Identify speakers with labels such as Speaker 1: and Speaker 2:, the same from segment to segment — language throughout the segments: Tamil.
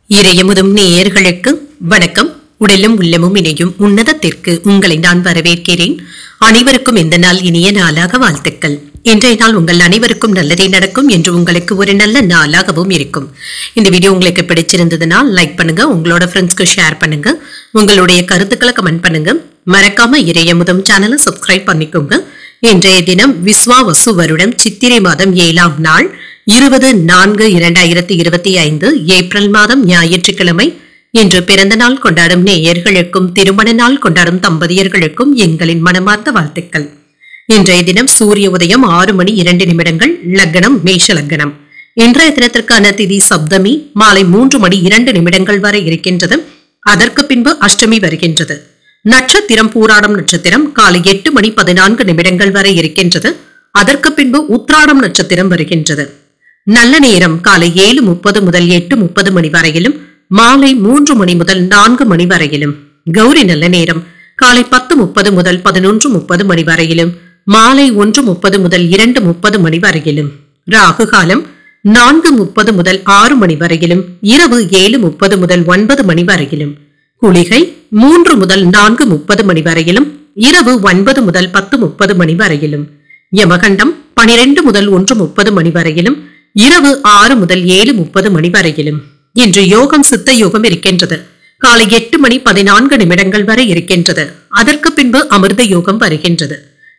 Speaker 1: இறையமுதும் நேயர்களுக்கு வணக்கம். உடலும் உள்ளமும் இணையும் உன்னதத்திற்கு உங்களை நான் வரவேற்கிறேன். அனைவருக்கும் இந்த நாள் இனிய நாளாக வாழ்த்துக்கள். இன்றைய நாள் உங்கள் அனைவருக்கும் நல்லதே நடக்கும் என்று உங்களுக்கு ஒரு நல்ல நாளாகவும் இருக்கும். இந்த வீடியோ உங்களுக்கு பிடிச்சிருந்ததுன்னா லைக் பண்ணுங்க, உங்களோட ஃப்ரெண்ட்ஸ்க்கு ஷேர் பண்ணுங்க, உங்களுடைய கருத்துக்களை கமெண்ட் பண்ணுங்க. மறக்காம இறையமுதும் சேனலை சப்ஸ்கிரைப் பண்ணிக்கோங்க. இன்றைய தினம் விஸ்வாவசு வருடம் சித்திரை மாதம் 7ஆம் நாள் 20/4/2025 ஏப்ரல் மாதம் ஞாயிற்றுக்கிழமை. இன்று பிறந்த நாள் கொண்டாடும் நேயர்களுக்கும் திருமண நாள் கொண்டாடும் தம்பதியர்களுக்கும் எங்களின் மனமார்ந்த வாழ்த்துக்கள். இன்றைய தினம் சூரிய உதயம் 6:02 லக்னம் மேஷ லக்னம். இன்றைய தினத்திற்கான திதி சப்தமி மாலை 3:02 வரை இருக்கின்றது. அதற்கு பின்பு அஷ்டமி வருகின்றது. நட்சத்திரம் பூராடம் நட்சத்திரம் காலை 8:14 வரை இருக்கின்றது. அதற்கு பின்பு உத்ராடம் நட்சத்திரம் வருகின்றது. நல்ல நேரம் காலை 7:30 முதல் 8:30 மணி வரையிலும், மாலை 3 மணி முதல் 4 மணி வரையிலும். கௌரி நல்ல நேரம் காலை 10:30 முதல் 11:30 மணி வரையிலும், மாலை 1:30 முதல் 2:30 மணி வரையிலும். ராகு காலம் 4:30 முதல் 6 மணி வரையிலும், இரவு 7:30 முதல் 9 மணி வரையிலும். குளிகை 3 முதல் 4:30 மணி வரையிலும், இரவு 9 முதல் 10:30 மணி வரையிலும். யமகண்டம் 12 முதல் 1:30 மணி வரையிலும், இரவு 6 முதல் 7:30 மணி வரையிலும். இன்று யோகம் சித்த யோகம் இருக்கின்றது. காலை 8:14 வரை இருக்கின்றது. அதற்கு பின்பு அமிர்த யோகம் வருகின்றது.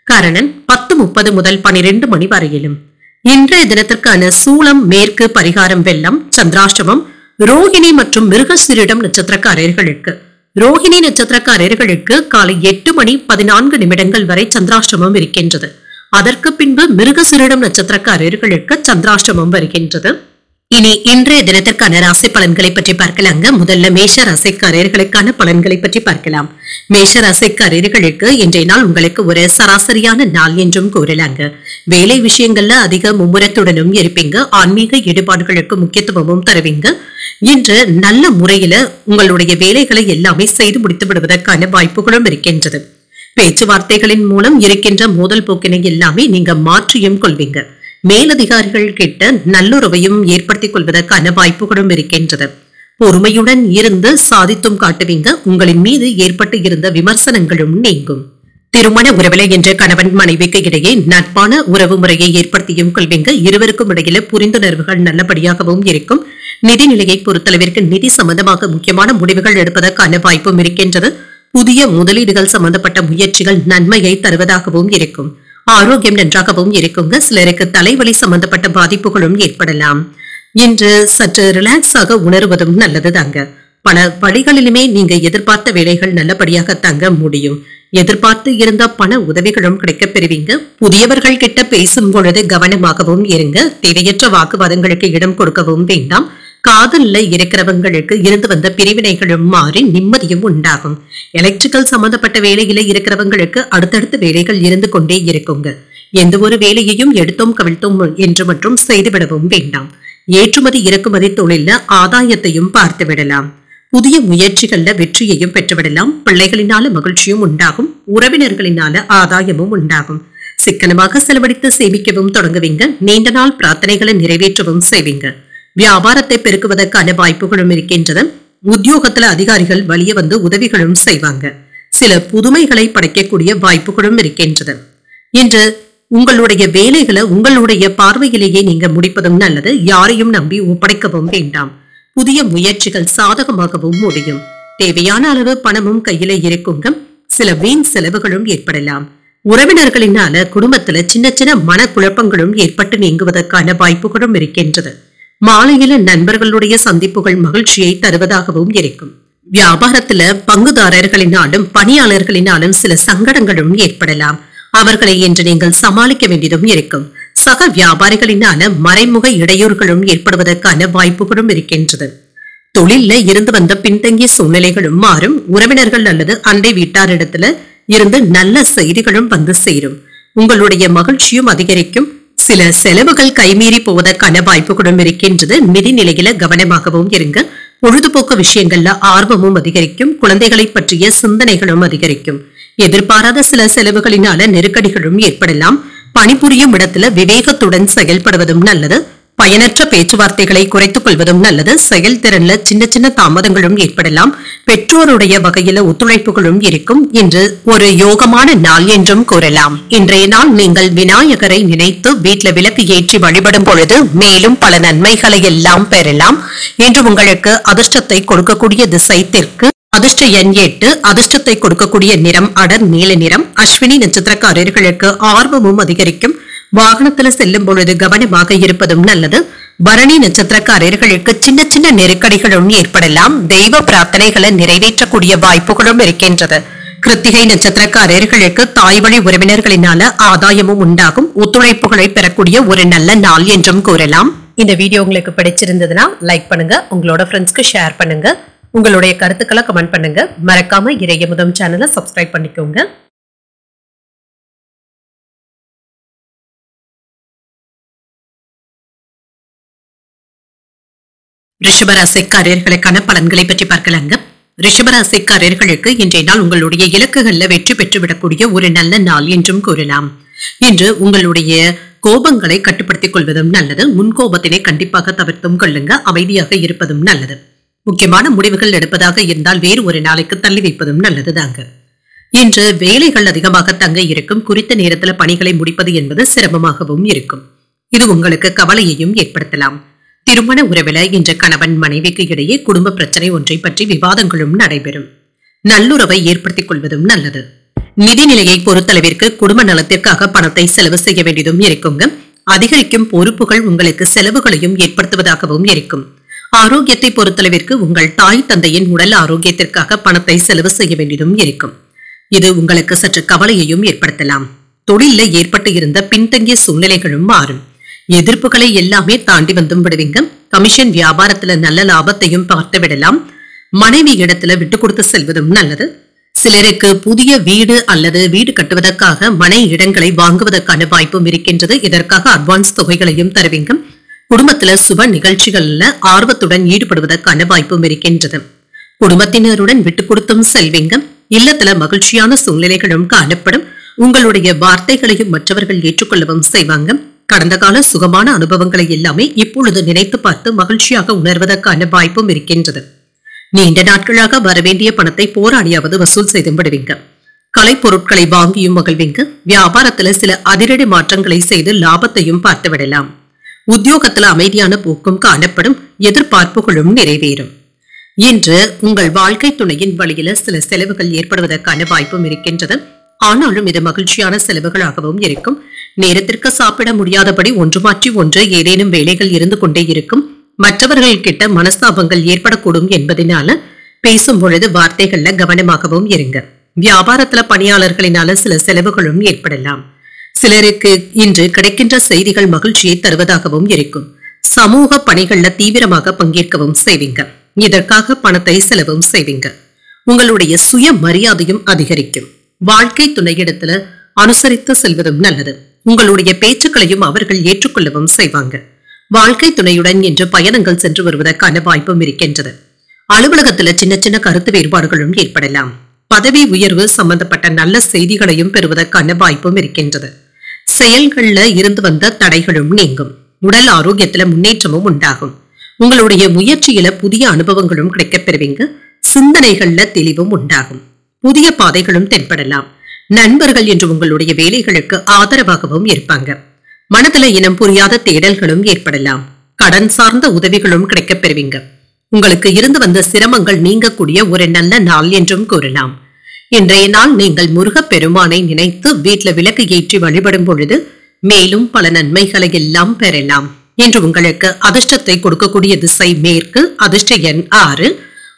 Speaker 1: கரணன் 10:30 முதல் 12 மணி வரையிலும். இன்றைய தினத்திற்கான சூலம் மேற்கு, பரிகாரம் வெள்ளம், சந்திராஷ்டமம் ரோஹிணி மற்றும் மிருகசீரிடம் நட்சத்திரக்காரர்களுக்கு. ரோஹிணி நட்சத்திரக்காரர்களுக்கு காலை 8:14 வரை சந்திராஷ்டமம் இருக்கின்றது. அதற்கு பின்பு மிருகசீரிடம் நட்சத்திரக்காரர்களுக்கு சந்திராஷ்டமம் வருகின்றது. இனி இன்றைய தினத்திற்கான ராசி பலன்களை பற்றி பார்க்கலாங்க. முதல்ல மேஷ ராசிக்காரர்களுக்கான பலன்களை பற்றி பார்க்கலாம். மேஷ ராசிக்காரர்களுக்கு இன்றைய நாள் உங்களுக்கு ஒரு சராசரியான நாள் என்றும் கூறலாங்க. வேலை விஷயங்கள்ல அதிக மும்முரத்துடனும் இருப்பீங்க. ஆன்மீக ஈடுபாடுகளுக்கு முக்கியத்துவமும் தருவீங்க. இன்று நல்ல முறையில உங்களுடைய வேலைகளை எல்லாமே செய்து முடித்து விடுவதற்கான வாய்ப்புகளும் இருக்கின்றது. பேச்சுவார்த்தைகளின் மூலம் இருக்கின்ற மோதல் போக்கினை எல்லாமே நீங்க மாற்றியும் கொள்வீங்க. மேலதிகாரிகள் கிட்ட நல்லுறவையும் ஏற்படுத்திக் கொள்வதற்கான வாய்ப்புகளும் இருக்கின்றது. பொறுமையுடன் இருந்து சாதித்தும் காட்டுவீங்க. உங்களின் மீது ஏற்பட்டு இருந்த விமர்சனங்களும் நீங்கும். திருமண உறவில என்ற கணவன் மனைவிக்கு இடையே நட்பான உறவு முறையை ஏற்படுத்தியும் கொள்வீங்க. இருவருக்கும் இடையில புரிந்துணர்வுகள் நல்லபடியாகவும் இருக்கும். நிதி நிலையை பொறுத்தளவிற்கு நிதி சம்பந்தமாக முக்கியமான முடிவுகள் எடுப்பதற்கான வாய்ப்பும் இருக்கின்றது. புதிய முதலீடுகள் சம்பந்தப்பட்ட முயற்சிகள் நன்மையை தருவதாகவும் இருக்கும். ஆரோக்கியம் நன்றாகவும் இருக்குங்க. சிலருக்கு தலைவலி சம்பந்தப்பட்ட பாதிப்புகளும் ஏற்படலாம். இன்று சற்று ரிலாக்ஸாக உணர்வதும் நல்லது தாங்க. பல வழிகளிலுமே நீங்க எதிர்பார்த்த வேலைகள் நல்லபடியாக தங்க முடியும். எதிர்பார்த்து இருந்த பண உதவிகளும் கிடைக்கப் பெறுவீங்க. புதியவர்கள் கிட்ட பேசும் பொழுது கவனமாகவும் இருங்க. தேவையற்ற வாக்குவாதங்களுக்கு இடம் கொடுக்கவும் வேண்டாம். காதல்ல இருக்கிறவங்களுக்கு இருந்து வந்த பிரிவினைகளும் மாறி நிம்மதியும் உண்டாகும். எலக்ட்ரிக்கல் சம்பந்தப்பட்ட வேலையில இருக்கிறவங்களுக்கு அடுத்தடுத்த வேலைகள் இருந்து கொண்டே இருக்குங்க. எந்த ஒரு வேலையையும் எடுத்தோம் கவிழ்த்தோம் என்று மட்டும் செய்துவிடவும் வேண்டாம். ஏற்றுமதி இறக்குமதி தொழில ஆதாயத்தையும் பார்த்து விடலாம். புதிய முயற்சிகள்ல வெற்றியையும் பெற்றுவிடலாம். பிள்ளைகளினால மகிழ்ச்சியும் உண்டாகும். உறவினர்களினால ஆதாயமும் உண்டாகும். சிக்கனமாக செலவழித்து சேமிக்கவும் தொடங்குவீங்க. நீண்ட நாள் பிரார்த்தனைகளை நிறைவேற்றவும் செய்வீங்க. வியாபாரத்தை பெருக்குவதற்கான வாய்ப்புகளும் இருக்கின்றது. உத்தியோகத்துல அதிகாரிகள் வழிய வந்து உதவிகளும் செய்வாங்க. சில புதுமைகளை படைக்கக்கூடிய வாய்ப்புகளும் இருக்கின்றது. இன்று உங்களுடைய வேலைகளை உங்களுடைய பார்வையிலேயே நீங்க முடிப்பதும் நல்லது. யாரையும் நம்பி ஒப்படைக்கவும் வேண்டாம். புதிய முயற்சிகள் சாதகமாகவும் முடியும். தேவையான அளவு பணமும் கையில இருக்குங்க. சில வீண் செலவுகளும் ஏற்படலாம். உறவினர்களினால குடும்பத்துல சின்ன சின்ன மனக்குழப்பங்களும் ஏற்பட்டு நீங்குவதற்கான வாய்ப்புகளும் இருக்கின்றது. மாலையில நண்பர்களுடைய சந்திப்புகள் மகிழ்ச்சியை தருவதாகவும் இருக்கும். வியாபாரத்துல பங்குதாரர்களினாலும் பணியாளர்களினாலும் சில சங்கடங்களும் ஏற்படலாம். அவர்களை இன்று நீங்கள் சமாளிக்க வேண்டியதும் இருக்கும். சக வியாபாரிகளினால மறைமுக இடையூறுகளும் ஏற்படுவதற்கான வாய்ப்புகளும் இருக்கின்றது. தொழில்ல இருந்து வந்த பின்தங்கிய சூழ்நிலைகளும் மாறும். உறவினர்கள் அல்லது அண்டை வீட்டாரிடத்துல இருந்து நல்ல செய்திகளும் வந்து சேரும். உங்களுடைய மகிழ்ச்சியும் அதிகரிக்கும். சில செலவுகள் கைமீறி போவதற்கான வாய்ப்புகளும் இருக்கின்றது. நிதி நிலையில கவனமாகவும் இருங்க. பொழுதுபோக்கு விஷயங்கள்ல ஆர்வமும் அதிகரிக்கும். குழந்தைகளை பற்றிய சிந்தனைகளும் அதிகரிக்கும். எதிர்பாராத சில செலவுகளினால நெருக்கடிகளும் ஏற்படலாம். பணிபுரியும் இடத்துல விவேகத்துடன் செயல்படுவதும் நல்லது. பயனற்ற பேச்சுவார்த்தைகளை குறைத்துக் கொள்வதும் நல்லது. செயல்திறன்ல சின்ன சின்ன தாமதங்களும் ஏற்படலாம். பெற்றோருடைய வகையில ஒத்துழைப்புகளும் இருக்கும். இன்று ஒரு யோகமான நாள் என்றும் கூறலாம். இன்றைய நாள் நீங்கள் விநாயகரை நினைத்து வீட்டில் விளக்கு ஏற்றி வழிபடும் பொழுது மேலும் பல நன்மைகளை எல்லாம் பெறலாம். இன்று உங்களுக்கு அதிர்ஷ்டத்தை கொடுக்கக்கூடிய திசை தெற்கு. அதிர்ஷ்ட எண் 8. அதிர்ஷ்டத்தை கொடுக்கக்கூடிய நிறம் அடர் நீல நிறம். அஸ்வினி நட்சத்திரக்காரர்களுக்கு ஆர்வமும் அதிகரிக்கும். வாகனத்தில் செல்லும் பொழுது கவனமாக இருப்பதும் நல்லது. பரணி நட்சத்திரக்காரர்களுக்கு சின்ன சின்ன நெருக்கடிகளும் ஏற்படலாம். தெய்வ பிரார்த்தனைகளை நிறைவேற்றக்கூடிய வாய்ப்புகளும் இருக்கின்றது. கிருத்திகை நட்சத்திரக்காரர்களுக்கு தாய் வழி உறவினர்களினால ஆதாயமும் உண்டாகும். ஒத்துழைப்புகளை பெறக்கூடிய ஒரு நல்ல நாள் என்றும் கூறலாம். இந்த வீடியோ உங்களுக்கு பிடிச்சிருந்ததுன்னா லைக் பண்ணுங்க, உங்களோட ஃப்ரெண்ட்ஸ்க்கு ஷேர் பண்ணுங்க, உங்களுடைய கருத்துக்களை கமெண்ட் பண்ணுங்க. மறக்காம இறையமுதம் சேனலை சப்ஸ்கிரைப் பண்ணிக்கோங்க. ரிஷபராசிக்காரர்களுக்கான பலன்களை பற்றி பார்க்கலாங்க. ரிஷபராசிக்காரர்களுக்கு இன்றைய நாள் உங்களுடைய இலக்குகள்ல வெற்றி பெற்றுவிடக்கூடிய ஒரு நல்ல நாள் என்றும் கூறலாம். இன்று உங்களுடைய கோபங்களை கட்டுப்படுத்திக் கொள்வதும் நல்லது. முன்கோபத்தினை கண்டிப்பாக தவிர்த்தும் கொள்ளுங்க. அமைதியாக இருப்பதும் நல்லது. முக்கியமான முடிவுகள் எடுப்பதாக இருந்தால் வேறு ஒரு நாளைக்கு தள்ளி வைப்பதும் நல்லதுதாங்க. இன்று வேலைகள் அதிகமாக தங்க இருக்கும். குறித்த நேரத்தில் பணிகளை முடிப்பது என்பது சிரமமாகவும் இருக்கும். இது உங்களுக்கு கவலையையும் ஏற்படுத்தலாம். திருமண உறவில இன்று கணவன் மனைவிக்கு இடையே குடும்ப பிரச்சனை ஒன்றை பற்றி விவாதங்களும் நடைபெறும். நல்லுறவை ஏற்படுத்திக் கொள்வதும் நல்லது. நிதிநிலையை பொறுத்தளவிற்கு குடும்ப நலத்திற்காக பணத்தை செலவு செய்ய வேண்டியதும் இருக்குங்க. அதிகரிக்கும் பொறுப்புகள் உங்களுக்கு செலவுகளையும் ஏற்படுத்துவதாகவும் இருக்கும். ஆரோக்கியத்தை பொறுத்தளவிற்கு உங்கள் தாய் தந்தையின் உடல் ஆரோக்கியத்திற்காக பணத்தை செலவு செய்ய வேண்டியதும் இருக்கும். இது உங்களுக்கு சற்று கவலையையும் ஏற்படுத்தலாம். தொழில ஏற்பட்டு இருந்த பின்தங்கிய சூழ்நிலைகளும் மாறும். எதிர்ப்புகளை எல்லாமே தாண்டி வந்தும் விடுவீங்க. கமிஷன் வியாபாரத்துல நல்ல லாபத்தையும் பார்த்து விடலாம். மனைவி இடத்துல விட்டு கொடுத்து செல்வதும் நல்லது. சிலருக்கு புதிய வீடு அல்லது வீடு கட்டுவதற்காக மனை இடங்களை வாங்குவதற்கான வாய்ப்பும் இருக்கின்றது. இதற்காக அட்வான்ஸ் தொகைகளையும் தருவீங்க. குடும்பத்துல சுப நிகழ்ச்சிகள்ல ஆர்வத்துடன் ஈடுபடுவதற்கான வாய்ப்பும் இருக்கின்றது. குடும்பத்தினருடன் விட்டு கொடுத்தும் செல்வீங்க. இல்லத்துல மகிழ்ச்சியான சூழ்நிலைகளும் காணப்படும். உங்களுடைய வார்த்தைகளையும் மற்றவர்கள் ஏற்றுக்கொள்ளவும் செய்வாங்க. கடந்த கால சுகமான அனுபவங்களை எல்லாமே இப்பொழுது நினைத்து பார்த்து மகிழ்ச்சியாக உணர்வதற்கான வாய்ப்பும் இருக்கின்றது. நீண்ட நாட்களாக வரவேண்டிய பணத்தை போராடியாவது வசூல் செய்து விடுவீங்க. கலை பொருட்களை வாங்கியும் மகிழ்வீங்க. வியாபாரத்துல சில அதிரடி மாற்றங்களை செய்து லாபத்தையும் பார்த்து விடலாம். உத்தியோகத்துல அமைதியான போக்கும் காணப்படும். எதிர்பார்ப்புகளும் நிறைவேறும். இன்று உங்கள் வாழ்க்கை துணையின் வழியில சில செலவுகள் ஏற்படுவதற்கான வாய்ப்பும் இருக்கின்றது. ஆனாலும் இது மகிழ்ச்சியான செலவுகளாகவும் இருக்கும். நேரத்திற்கு சாப்பிட முடியாதபடி ஒன்று மாற்றி ஒன்று ஏதேனும் வேலைகள் இருந்து கொண்டே இருக்கும். மற்றவர்கள் கிட்ட மனஸ்தாபங்கள் ஏற்படக்கூடும் என்பதனால பேசும் பொழுது வார்த்தைகள்ல கவனமாகவும் இருங்க. வியாபாரத்துல பணியாளர்களினால சில செலவுகளும் ஏற்படலாம். சிலருக்கு இன்று கிடைக்கின்ற செய்திகள் மகிழ்ச்சியை தருவதாகவும் இருக்கும். சமூக பணிகள்ல தீவிரமாக பங்கேற்கவும் செய்வீங்க. இதற்காக பணத்தை செலவும் செய்வீங்க. உங்களுடைய சுய மரியாதையும் அதிகரிக்கும். வாழ்க்கை துணையிடத்துல அனுசரித்து செல்வதும் நல்லது. உங்களுடைய பேச்சுக்களையும் அவர்கள் ஏற்றுக்கொள்ளவும் செய்வாங்க. வாழ்க்கை துணையுடன் இன்று பயணங்கள் சென்று வருவதற்கான வாய்ப்பும் இருக்கின்றது. அலுவலகத்துல சின்ன சின்ன கருத்து வேறுபாடுகளும் ஏற்படலாம். பதவி உயர்வு சம்பந்தப்பட்ட நல்ல செய்திகளையும் பெறுவதற்கான வாய்ப்பும் இருக்கின்றது. செயல்கள்ல இருந்து வந்த தடைகளும் நீங்கும். உடல் ஆரோக்கியத்துல முன்னேற்றமும் உண்டாகும். உங்களுடைய முயற்சியில புதிய அனுபவங்களும் கிடைக்கப் பெறுவீங்க. சிந்தனைகள்ல தெளிவும் உண்டாகும். புதிய பாதைகளும் தென்படலாம். நண்பர்கள் என்று உங்களுடைய வேலைகளுக்கு ஆதரவாகவும் இருப்பாங்க. மனதுல இனம் புரியாத தேடல்களும் ஏற்படலாம். கடன் சார்ந்த உதவிகளும் கிடைக்கப் பெறுவீங்க. உங்களுக்கு இருந்து வந்த சிரமங்கள் நீங்கக்கூடிய ஒரு நல்ல நாள் என்றும் கூறலாம். இன்றைய நாள் நீங்கள் முருகப் பெருமானை நினைத்து வீட்டுல விளக்கு ஏற்றி வழிபடும் பொழுது மேலும் பல நன்மைகளை எல்லாம் பெறலாம். இன்று உங்களுக்கு அதிர்ஷ்டத்தை கொடுக்கக்கூடிய திசை மேற்கு. அதிர்ஷ்ட எண் 6.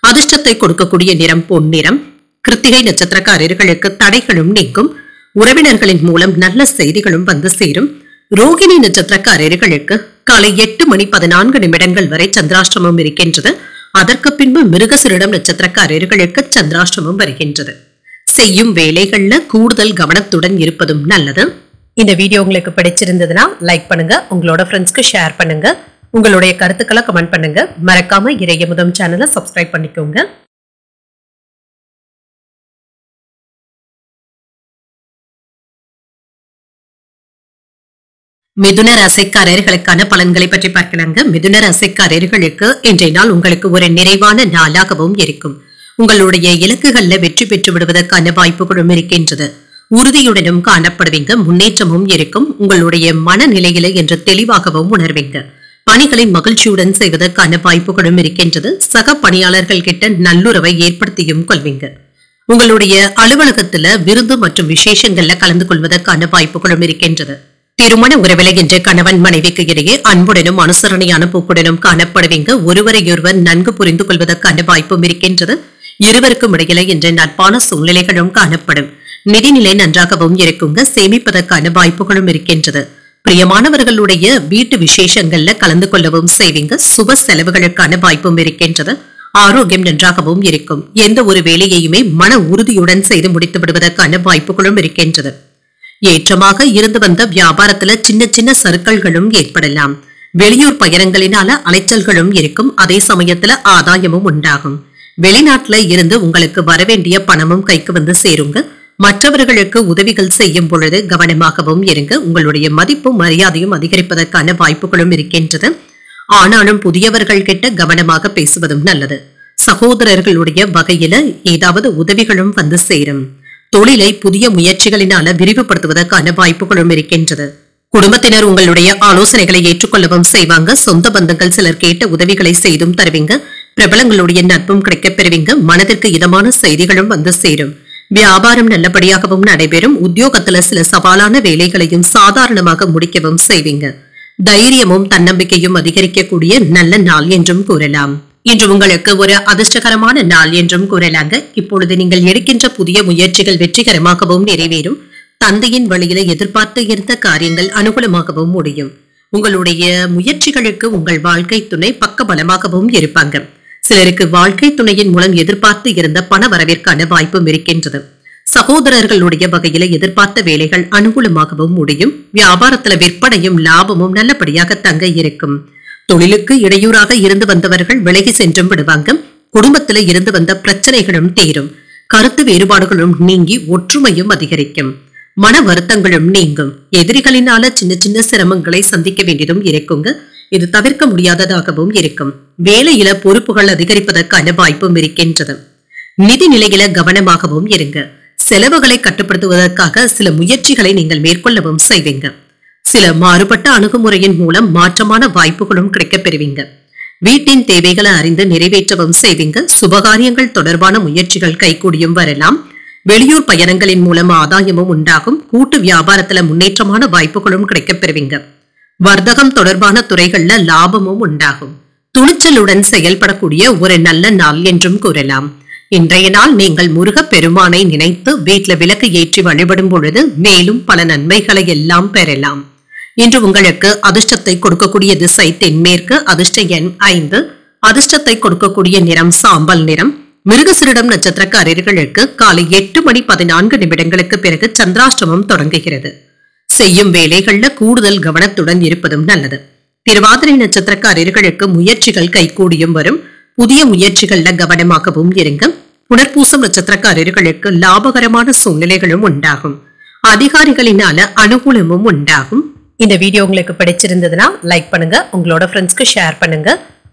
Speaker 1: அதிர்ஷ்டத்தை கொடுக்கக்கூடிய நிறம் பொன்னிறம். கிருத்திகை நட்சத்திரக்காரர்களுக்கு தடைகளும் நீங்கும். உறவினர்களின் மூலம் நல்ல செய்திகளும் வந்து சேரும். ரோகிணி நட்சத்திரக்காரர்களுக்கு காலை 8:14 வரை சந்திராஷ்டமம் இருக்கின்றது. அதற்கு பின்பு மிருகசிரிடம் நட்சத்திரக்காரர்களுக்கு சந்திராஷ்டமம் வருகின்றது. செய்யும் வேலைகள்ல கூடுதல் கவனத்துடன் இருப்பதும் நல்லது. இந்த வீடியோ உங்களுக்கு பிடிச்சிருந்ததுன்னா லைக் பண்ணுங்க, உங்களோட ஃப்ரெண்ட்ஸ்க்கு ஷேர் பண்ணுங்க, உங்களுடைய கருத்துக்களை கமெண்ட் பண்ணுங்க. மறக்காம இறையமுதம் சேனலை சப்ஸ்கிரைப் பண்ணிக்கோங்க. மிதுன ராசிக்காரர்களுக்கான பலன்களை பற்றி பார்க்கலாங்க. மிதுன ராசிக்காரர்களுக்கு இன்றைய நாள் உங்களுக்கு ஒரு நிறைவான நாளாகவும் இருக்கும். உங்களுடைய இலக்குகள்ல வெற்றி பெற்று விடுவதற்கான வாய்ப்புகளும் இருக்கின்றது. உறுதியுடனும் காணப்படுவீங்க. முன்னேற்றமும் இருக்கும். உங்களுடைய மனநிலையில என்று தெளிவாகவும் உணர்வீங்க. பணிகளை மகிழ்ச்சியுடன் செய்வதற்கான வாய்ப்புகளும் இருக்கின்றது. சக பணியாளர்கள் கிட்ட நல்லுறவை ஏற்படுத்தியும் கொள்வீங்க. உங்களுடைய அலுவலகத்துல விருந்து மற்றும் விசேஷங்கள்ல கலந்து கொள்வதற்கான வாய்ப்புகளும் இருக்கின்றது. திருமண உறவில இன்று கணவன் மனைவிக்கு இடையே அன்புடனும் அனுசரணையான போக்குடனும் காணப்படுவீங்க. ஒருவரையொருவர் நன்கு புரிந்து கொள்வதற்கான வாய்ப்பும் இருக்கின்றது. இருவருக்கும் இடையில இன்று நட்பான சூழ்நிலைகளும் காணப்படும். நிதிநிலை நன்றாகவும் இருக்குங்க. சேமிப்பதற்கான வாய்ப்புகளும் இருக்கின்றது. பிரியமானவர்களுடைய வீட்டு விசேஷங்கள்ல கலந்து கொள்ளவும் செய்வீங்க. சுப செலவுகளுக்கான வாய்ப்பும் இருக்கின்றது. ஆரோக்கியம் நன்றாகவும் இருக்கும். எந்த ஒரு வேலையையுமே மன உறுதியுடன் செய்து முடித்து விடுவதற்கான வாய்ப்புகளும் இருக்கின்றது. ஏற்றமாக இருந்து வந்த வியாபாரத்துல சின்ன சின்ன சறுக்கல்களும் ஏற்படலாம். வெளியூர் பயணங்களினால அலைச்சல்களும் இருக்கும். அதே சமயத்துல ஆதாயமும் உண்டாகும். வெளிநாட்டுல இருந்து உங்களுக்கு வரவேண்டிய பணமும் கைக்கு வந்து சேருங்க. மற்றவர்களுக்கு உதவிகள் செய்யும் பொழுது கவனமாகவும் இருங்க. உங்களுடைய மதிப்பும் மரியாதையும் அதிகரிப்பதற்கான வாய்ப்புகளும் இருக்கின்றது. ஆனாலும் புதியவர்கள் கிட்ட கவனமாக பேசுவதும் நல்லது. சகோதரர்களுடைய வகையில ஏதாவது உதவிகளும் வந்து சேரும். தொழிலை புதிய முயற்சிகளினால விரிவுபடுத்துவதற்கான வாய்ப்புகளும் இருக்கின்றது. குடும்பத்தினர் உங்களுடைய ஆலோசனைகளை ஏற்றுக்கொள்ளவும் செய்வாங்க. சொந்த பந்தங்கள் சிலர் கேட்ட உதவிகளை செய்தும் தருவீங்க. பிரபலங்களுடைய நட்பும் கிடைக்கப் பெறுவீங்க. மனதிற்கு இதமான செய்திகளும் வந்து சேரும். வியாபாரம் நல்லபடியாகவும் நடைபெறும். உத்தியோகத்துல சில சவாலான வேலைகளையும் சாதாரணமாக முடிக்கவும் செய்வீங்க. தைரியமும் தன்னம்பிக்கையும் அதிகரிக்கக்கூடிய நல்ல நாள் என்றும் கூறலாம். இன்று உங்களுக்கு ஒரு அதிர்ஷ்டகரமான நாள் என்றும் கூறலாங்க. இப்பொழுது நீங்கள் எடுக்கின்ற புதிய முயற்சிகள் வெற்றிகரமாகவும் நிறைவேறும். தந்தையின் வழியில எதிர்பார்த்து இருந்த காரியங்கள் அனுகூலமாகவும் முடியும். உங்களுடைய முயற்சிகளுக்கு உங்கள் வாழ்க்கை துணை பக்கபலமாகவும் இருப்பாங்க. சிலருக்கு வாழ்க்கை துணையின் மூலம் எதிர்பார்த்து இருந்த பண வரவிற்கான வாய்ப்பும் இருக்கின்றது. சகோதரர்களுடைய வகையில எதிர்பார்த்த வேலைகள் அனுகூலமாகவும் முடியும். வியாபாரத்துல விற்பனையும் லாபமும் நல்லபடியாக தங்க இருக்கும். தொழிலுக்கு இடையூறாக இருந்து வந்தவர்கள் விலகி சென்றும் விடுவாங்க. குடும்பத்துல இருந்து வந்த பிரச்சனைகளும் தீரும். கருத்து வேறுபாடுகளும் நீங்கி ஒற்றுமையும் அதிகரிக்கும். மன வருத்தங்களும் நீங்கும். எதிரிகளினால சின்ன சின்ன சிரமங்களை சந்திக்க வேண்டியதும் இருக்குங்க. இது தவிர்க்க முடியாததாகவும் இருக்கும். வேலையில பொறுப்புகள் அதிகரிப்பதற்கான வாய்ப்பும் இருக்கின்றது. நிதி நிலையில கவனமாகவும் இருங்க. செலவுகளை கட்டுப்படுத்துவதற்காக சில முயற்சிகளை நீங்கள் மேற்கொள்ளவும் செய்வீங்க. சில மாறுபட்ட அணுகுமுறையின் மூலம் மாற்றமான வாய்ப்புகளும் கிடைக்கப் பெறுவீங்க. வீட்டின் தேவைகளை அறிந்து நிறைவேற்றவும் செய்வீங்க. சுபகாரியங்கள் தொடர்பான முயற்சிகள் கைகூடியும் வரலாம். வெளியூர் பயணங்களின் மூலம் ஆதாயமும் உண்டாகும். கூட்டு வியாபாரத்துல முன்னேற்றமான வாய்ப்புகளும் கிடைக்கப் பெறுவீங்க. வர்த்தகம் தொடர்பான துறைகள்ல லாபமும் உண்டாகும். துணிச்சலுடன் செயல்படக்கூடிய ஒரு நல்ல நாள் என்றும் கூறலாம். இன்றைய நாள் நீங்கள் முருக பெருமானை நினைத்து வீட்டுல விளக்கு ஏற்றி வழிபடும் பொழுது மேலும் பல நன்மைகளை எல்லாம் பெறலாம். இன்று உங்களுக்கு அதிர்ஷ்டத்தை கொடுக்கக்கூடிய திசை தென்மேற்கு. அதிர்ஷ்ட எண் 5. அதிர்ஷ்டத்தை கொடுக்கக்கூடிய நிறம் சாம்பல் நிறம். மிருகசீரிடம் நட்சத்திரக்காரர்களுக்கு காலை 8:14 பிறகு சந்திராஷ்டமம் தொடங்குகிறது. செய்யும் வேலைகள்ல கூடுதல் கவனத்துடன் இருப்பதும் நல்லது. திருவாதிரை நட்சத்திரக்காரர்களுக்கு முயற்சிகள் கைகூடியும் வரும். புதிய முயற்சிகள்ல கவனமாகவும் இருங்க. புனர்பூசம் நட்சத்திரக்காரர்களுக்கு லாபகரமான சூழ்நிலைகளும் உண்டாகும். அதிகாரிகளினால அனுகூலமும் உண்டாகும். இந்த வீடியோ உங்களுக்கு பிடிச்சிருந்ததுன்னா லைக் பண்ணுங்க. உங்களோட ஃப்ரெண்ட்ஸ்க்கு ஷேர் பண்ணுங்க.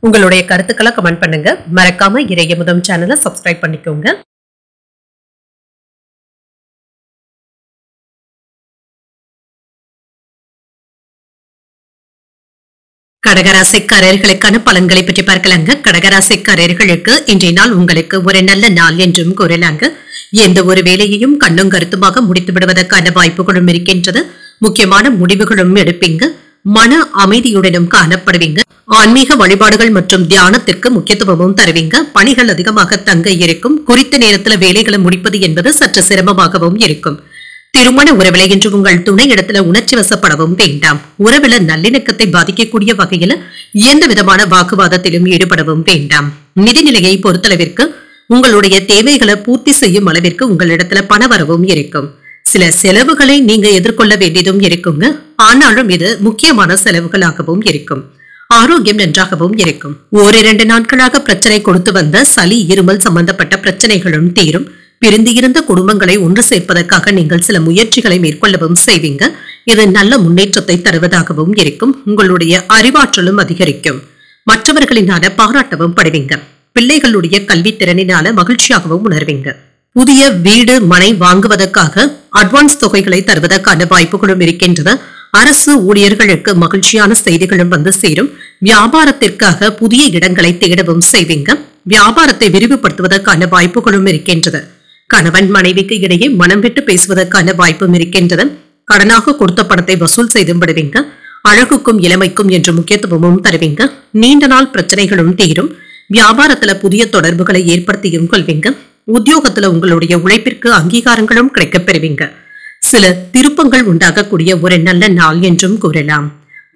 Speaker 1: உங்களுடைய கருத்துக்களை கமெண்ட் பண்ணுங்க. மறக்காம இறையமுதம் சேனலை சப்ஸ்கிரைப் பண்ணிக்கோங்க. கடகராசிக்காரர்களுக்கான பலன்களை பற்றி பார்க்கலாங்க. கடகராசிக்காரர்களுக்கு இன்றைய நாள் உங்களுக்கு ஒரு நல்ல நாள் என்றும் கூறலாங்க. எந்த ஒரு வேலையையும் கண்ணும் கருத்துமாக முடித்து விடுவதற்கான வாய்ப்புகளும் இருக்கின்றது. முக்கியமான முடிவுகளும் எடுப்பீங்க. மன அமைதியுடனும் காணப்படுவீங்க. ஆன்மீக வழிபாடுகள் மற்றும் தியானத்திற்கு முக்கியத்துவமும் தருவீங்க. பணிகள் அதிகமாக தங்க இருக்கும். குறித்த நேரத்துல வேலைகளை முடிப்பது என்பது சற்று சிரமமாகவும் இருக்கும். திருமண உறவில இன்று உங்கள் துணை இடத்துல உணர்ச்சி வசப்படவும் வேண்டாம். உறவில நல்லிணக்கத்தை பாதிக்கக்கூடிய வகையில எந்த விதமான வாக்குவாதத்திலும் ஈடுபடவும் வேண்டாம். நிதிநிலையை பொறுத்தளவிற்கு உங்களுடைய தேவைகளை பூர்த்தி செய்யும் அளவிற்கு உங்களிடத்துல பணவரவும் இருக்கும். சில செலவுகளை நீங்க எதிர்கொள்ள வேண்டியதும் இருக்குங்க. ஆனாலும் இது முக்கியமான செலவுகளாகவும் இருக்கும். ஆரோக்கியம் நன்றாகவும் இருக்கும். 1-2 நாட்களாக பிரச்சனை கொடுத்து வந்த சளி இருமல் சம்பந்தப்பட்ட பிரச்சனைகளும் தீரும். பிரிந்து இருந்த குடும்பங்களை ஒன்று சேர்ப்பதற்காக நீங்கள் சில முயற்சிகளை மேற்கொள்ளவும் செய்வீங்க. இது நல்ல முன்னேற்றத்தை தருவதாகவும் இருக்கும். உங்களுடைய அறிவாற்றலும் அதிகரிக்கும். மற்றவர்களினால பாராட்டவும் படுவீங்க. பிள்ளைகளுடைய கல்வித்திறனினால மகிழ்ச்சியாகவும் உணர்வீங்க. புதிய வீடு மனை வாங்குவதற்காக அட்வான்ஸ் தொகைகளை தருவதற்கான வாய்ப்புகளும் இருக்கின்றன. அரசு ஊழியர்களுக்கு மகிழ்ச்சியான செய்திகளும் வந்து சேரும். வியாபாரத்திற்காக புதிய இடங்களை தேடவும் செய்வீங்க. வியாபாரத்தை விரிவுபடுத்துவதற்கான வாய்ப்புகளும் இருக்கின்றது. கணவன் மனைவிக்கு இடையே மனம் விட்டு பேசுவதற்கான வாய்ப்பும் இருக்கின்றது. கடனாக கொடுத்த பணத்தை வசூல் செய்து விடுவீங்க. அழகுக்கும் இளமைக்கும் என்று முக்கியத்துவமும் தருவீங்க. நீண்ட நாள் பிரச்சனைகளும் தீரும். வியாபாரத்துல புதிய தொடர்புகளை ஏற்படுத்தியும் கொள்வீங்க. உத்தியோகத்துல உங்களுடைய உழைப்பிற்கு அங்கீகாரங்களும் கிடைக்கப் பெறுவீங்க. சில திருப்பங்கள் உண்டாகக்கூடிய ஒரு நல்ல நாள் என்றும் கூறலாம்.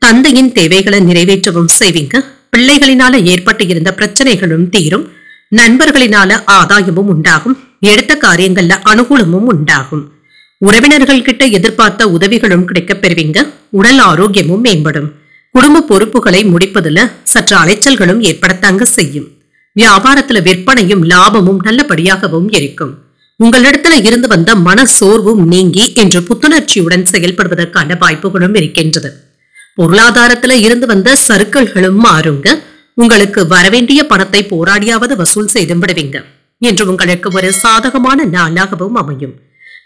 Speaker 1: தந்தையின் தேவைகளை நிறைவேற்றவும் செய்வீங்க. பிள்ளைகளினால ஏற்பட்டு இருந்த பிரச்சனைகளும் தீரும். நண்பர்களினால ஆதாயமும் உண்டாகும். எடுத்த காரியங்கள்ல அனுகூலமும் உண்டாகும். உறவினர்கள் கிட்ட எதிர்பார்த்த உதவிகளும் கிடைக்கப் பெறுவீங்க. உடல் ஆரோக்கியமும் மேம்படும். குடும்ப பொறுப்புகளை முடிப்பதுல சற்று அலைச்சல்களும் ஏற்படத்தாங்க செய்யும். வியாபாரத்துல விற்பனையும் லாபமும் நல்லபடியாகவும் இருக்கும். உங்களிடத்துல இருந்து வந்த மன சோர்வும் நீங்கி என்று புத்துணர்ச்சியுடன் செயல்படுவதற்கான வாய்ப்புகளும் இருக்கின்றது. பொருளாதாரத்துல இருந்து வந்த சறுக்கல்களும் மாறுங்க. உங்களுக்கு வரவேண்டிய பணத்தை போராடியாவது வசூல் செய்து விடுவீங்க என்று உங்களுக்கு ஒரு சாதகமான நாளாகவும் அமையும்.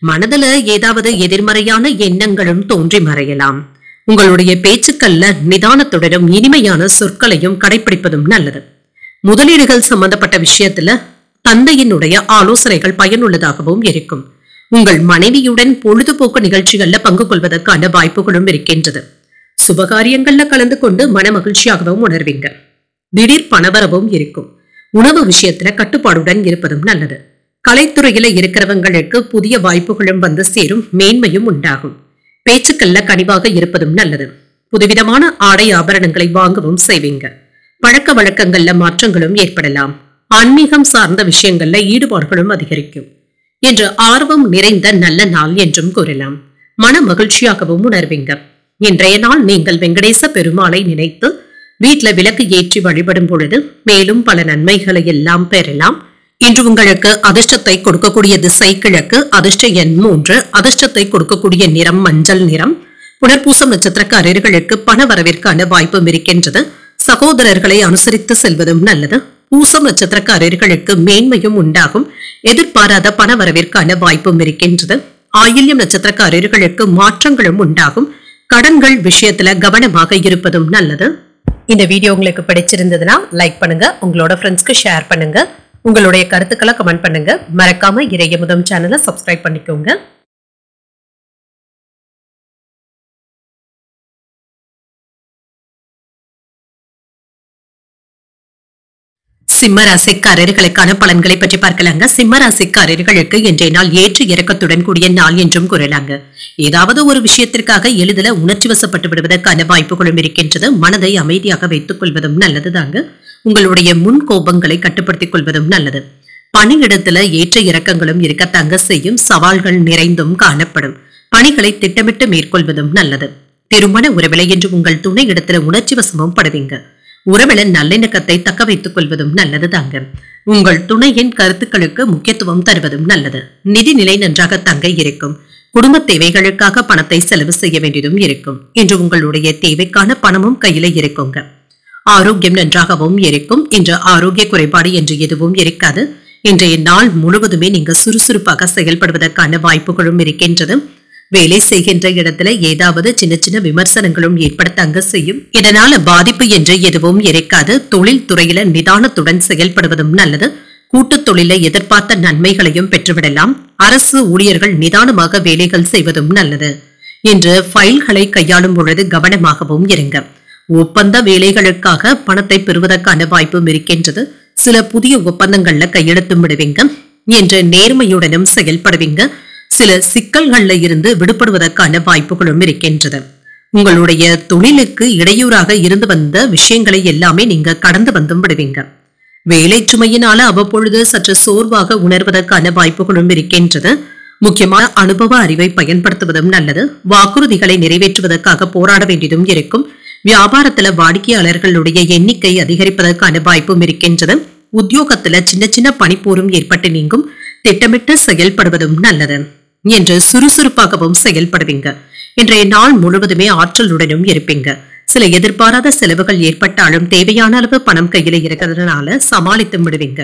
Speaker 1: மனதுல ஏதாவது எதிர்மறையான எண்ணங்களும் தோன்றி மறையலாம். உங்களுடைய பேச்சுக்கள்ல நிதானத்துடனும் இனிமையான சொற்களையும் கடைபிடிப்பதும் நல்லது. முதலீடுகள் சம்பந்தப்பட்ட விஷயத்துல தந்தையினுடைய ஆலோசனைகள் பயனுள்ளதாகவும் இருக்கும். உங்கள் மனைவியுடன் பொழுதுபோக்கு நிகழ்ச்சிகள்ல பங்கு கொள்வதற்கான வாய்ப்புகளும் இருக்கின்றது. சுபகாரியங்கள்ல கலந்து கொண்டு மன மகிழ்ச்சியாகவும் உணர்வீங்க. திடீர் பணவரவும் இருக்கும். உணவு விஷயத்துல கட்டுப்பாடுடன் இருப்பதும் நல்லது. கலைத்துறையில இருக்கிறவங்களுக்கு புதிய வாய்ப்புகளும் வந்து சேரும். மேன்மையும் உண்டாகும். பேச்சுக்கள்ல கனிவாக இருப்பதும் நல்லது. புதுவிதமான ஆடை ஆபரணங்களை வாங்கவும் செய்வீங்க. பழக்க வழக்கங்கள்ல மாற்றங்களும் ஏற்படலாம். ஆன்மீகம் சார்ந்த விஷயங்கள்ல ஈடுபாடுகளும் அதிகரிக்கும் என்று ஆர்வம் நிறைந்த நல்ல நாள் என்றும் கூறலாம். மன மகிழ்ச்சியாகவும் உணர்வீங்க. இன்றைய நாள் நீங்கள் வெங்கடேச பெருமாளை நினைத்து வீட்டுல விளக்கு ஏற்றி வழிபடும் பொழுது மேலும் பல நன்மைகளை எல்லாம் பெறலாம். இன்று உங்களுக்கு அதிர்ஷ்டத்தை கொடுக்கக்கூடிய திசை கிழக்கு. அதிர்ஷ்ட எண் 3. அதிர்ஷ்டத்தை கொடுக்கக்கூடிய நிறம் மஞ்சள் நிறம். புனர்பூசம் நட்சத்திரக்காரர்களுக்கு பண வரவிற்கான வாய்ப்பும் இருக்கின்றது. சகோதரர்களை அனுசரித்து செல்வதும் நல்லது. பூசம் நட்சத்திரக்காரர்களுக்கு மேன்மையும் உண்டாகும். எதிர்பாராத பண வரவிற்கான வாய்ப்பும் இருக்கின்றது. ஆயில்யம் நட்சத்திரக்காரர்களுக்கு மாற்றங்களும் உண்டாகும். கடன்கள் விஷயத்துல கவனமாக இருப்பதும் நல்லது. இந்த வீடியோ உங்களுக்கு பிடிச்சிருந்ததுன்னா லைக் பண்ணுங்க. உங்களோட ஃப்ரெண்ட்ஸ்க்கு ஷேர் பண்ணுங்க. உங்களுடைய கருத்துக்களை கமெண்ட் பண்ணுங்க. மறக்காம இறையமுதம் சேனலை சப்ஸ்கிரைப் பண்ணிக்கோங்க. சிம்ம ராசிக்காரர்களுக்கான பலன்களை பற்றி பார்க்கலாங்க. சிம்ம ராசிக்காரர்களுக்கு இன்றைய நாள் ஏற்று இறக்கத்துடன் கூடிய நாள் என்றும் கூறலாங்க. ஏதாவது ஒரு விஷயத்திற்காக எளிதில் உணர்ச்சி வசப்பட்டு விடுவதற்கான வாய்ப்புகளும் இருக்கின்றது. மனதை அமைதியாக வைத்துக் கொள்வதும் நல்லதுதாங்க. உங்களுடைய முன் கோபங்களை கட்டுப்படுத்திக் கொள்வதும் நல்லது. பணியிடத்துல ஏற்ற இறக்கங்களும் இருக்கத்தாங்க செய்யும். சவால்கள் நிறைந்தும் காணப்படும். பணிகளை திட்டமிட்டு மேற்கொள்வதும் நல்லது. திருமண உறவிலை என்று உங்கள் துணை இடத்துல உணர்ச்சி வசமும் படுவீங்க. உறவில நல்லிணக்கத்தை தக்க வைத்துக் கொள்வதும் நல்லது தாங்க. உங்கள் துணையின் கருத்துக்களுக்கு முக்கியத்துவம் தருவதும் நல்லது. நிதிநிலை நன்றாக தங்க இருக்கும். குடும்ப தேவைகளுக்காக பணத்தை செலவு செய்ய வேண்டியதும் இருக்கும். இன்று உங்களுடைய தேவைக்கான பணமும் கையில இருக்குங்க. ஆரோக்கியம் நன்றாகவும் இருக்கும். இன்று ஆரோக்கிய குறைபாடு என்று எதுவும் இருக்காது. இன்றைய நாள் முழுவதுமே நீங்க சுறுசுறுப்பாக செயல்படுவதற்கான வாய்ப்புகளும் இருக்கின்றது. வேலை செய்கின்ற இடத்துல ஏதாவது சின்ன சின்ன விமர்சனங்களும் ஏற்படத்தாங்க செய்யும். இதனால பாதிப்பு என்று எதுவும் இருக்காது. தொழில் துறையில நிதானத்துடன் செயல்படுவதும் நல்லது. கூட்டுத் தொழில எதிர்பார்த்த நன்மைகளையும் பெற்றுவிடலாம். அரசு ஊழியர்கள் நிதானமாக வேலைகள் செய்வதும் நல்லது. இன்று ஃபைல்களை கையாளும் பொழுது கவனமாகவும் இருங்க. ஒப்பந்த வேலைகளுக்காக பணத்தை பெறுவதற்கான வாய்ப்பும் இருக்கின்றது. சில புதிய ஒப்பந்தங்கள்ல கையெழுத்தும் விடுவீங்க. என்று நேர்மையுடனும் செயல்படுவீங்க. சில சிக்கல்கள்ல இருந்து விடுபடுவதற்கான வாய்ப்புகளும் இருக்கின்றது. உங்களுடைய தொழிலுக்கு இடையூறாக இருந்து வந்த விஷயங்களை எல்லாமே நீங்க கடந்து வந்தும் விடுவீங்க. வேலை சுமையினால அவ்வப்பொழுது சற்று சோர்வாக உணர்வதற்கான வாய்ப்புகளும் இருக்கின்றது. முக்கியமான அனுபவ அறிவை பயன்படுத்துவதும் நல்லது. வாக்குறுதிகளை நிறைவேற்றுவதற்காக போராட வேண்டியதும் இருக்கும். வியாபாரத்துல வாடிக்கையாளர்களுடைய எண்ணிக்கை அதிகரிப்பதற்கான வாய்ப்பும் இருக்கின்றது. உத்தியோகத்துல சின்ன சின்ன பணிப்போரும் ஏற்பட்டு நீங்கும். திட்டமிட்டு செயல்படுவதும் நல்லது. என்று சுறுசுறுப்பாகவும் செயல்படுவீங்க. இன்றைய நாள் முழுவதுமே ஆற்றலுடனும் இருப்பீங்க. சில எதிர்பாராத செலவுகள் ஏற்பட்டாலும் தேவையான அளவு பணம் கையில இருக்கிறதுனால சமாளித்து விடுவீங்க.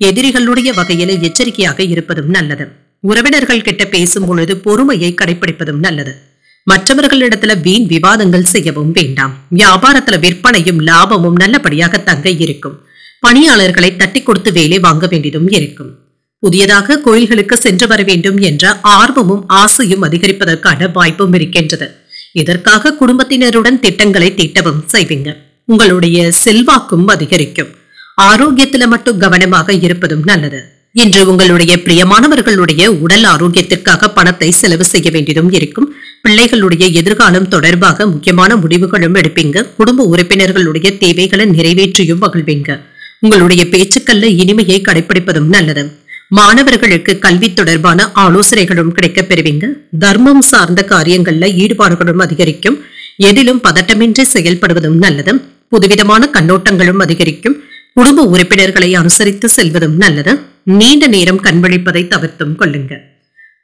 Speaker 1: எதிரிகளுடைய வகையில எச்சரிக்கையாக இருப்பதும் நல்லது. உறவினர்கள் கிட்ட பேசும் பொழுது பொறுமையை கடைபிடிப்பதும் நல்லது. மற்றவர்களிடத்துல வீண் விவாதங்கள் செய்யவும் வேண்டாம். வியாபாரத்துல விற்பனையும் லாபமும் நல்லபடியாக தங்க இருக்கும். பணியாளர்களை தட்டி கொடுத்து வேலை வாங்க வேண்டியதும் இருக்கும். புதியதாக கோயில்களுக்கு சென்று வர வேண்டும் என்ற ஆர்வமும் ஆசையும் அதிகரிப்பதற்கான வாய்ப்பும் இருக்கின்றது. இதற்காக குடும்பத்தினருடன் திட்டங்களை தீட்டவும் செய்வீங்க. உங்களுடைய செல்வாக்கும் அதிகரிக்கும். ஆரோக்கியத்துல மட்டும் கவனமாக இருப்பதும் நல்லது. இன்று உங்களுடைய பிரியமானவர்களுடைய உடல் ஆரோக்கியத்திற்காக பணத்தை செலவு செய்ய வேண்டியதும் இருக்கும். பிள்ளைகளுடைய எதிர்காலம் தொடர்பாக முக்கியமான முடிவுகளும் எடுப்பீங்க. குடும்ப உறுப்பினர்களுடைய தேவைகளை நிறைவேற்றியும் மகிழ்வீங்க. உங்களுடைய பேச்சுக்கள்ல இனிமையை கடைபிடிப்பதும் நல்லது. மாணவர்களுக்கு கல்வி தொடர்பான ஆலோசனைகளும் கிடைக்கப் பெறுவீங்க. தர்மம் சார்ந்த காரியங்கள்ல ஈடுபாடுகளும் அதிகரிக்கும். எதிலும் பதட்டமின்றி செயல்படுவதும் நல்லது. புதுவிதமான கண்ணோட்டங்களும் அதிகரிக்கும். குடும்ப உறுப்பினர்களை அனுசரித்து செல்வதும் நல்லது. நீண்ட நேரம் கண்விழிப்பதை தவிர்த்தும் கொள்ளுங்க.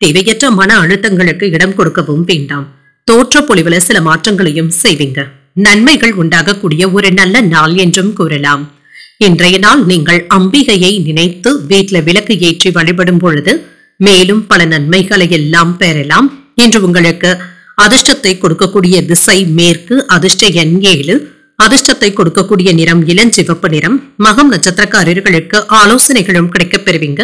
Speaker 1: தேவையற்ற மன அழுத்தங்களுக்கு இடம் கொடுக்கவும் வேண்டாம். தோற்ற பொலிவுல சில மாற்றங்களையும் செய்வீங்க. நன்மைகள் உண்டாகக்கூடிய ஒரு நல்ல நாள் என்றும் கூறலாம். இன்றைய நாள் நீங்கள் அம்பிகையை நினைத்து வீட்டுல விளக்கு ஏற்றி வழிபடும் பொழுது மேலும் பல நன்மைகளை எல்லாம் பெறலாம். இன்று உங்களுக்கு அதிர்ஷ்டத்தை கொடுக்கக்கூடிய திசை மேற்கு. அதிர்ஷ்ட எண் 7. அதிர்ஷ்டத்தை கொடுக்கக்கூடிய நிறம் இளஞ்சிவப்பு நிறம். மகம் நட்சத்திரக்காரர்களுக்கு ஆலோசனைகளும் கிடைக்கப் பெறுவீங்க.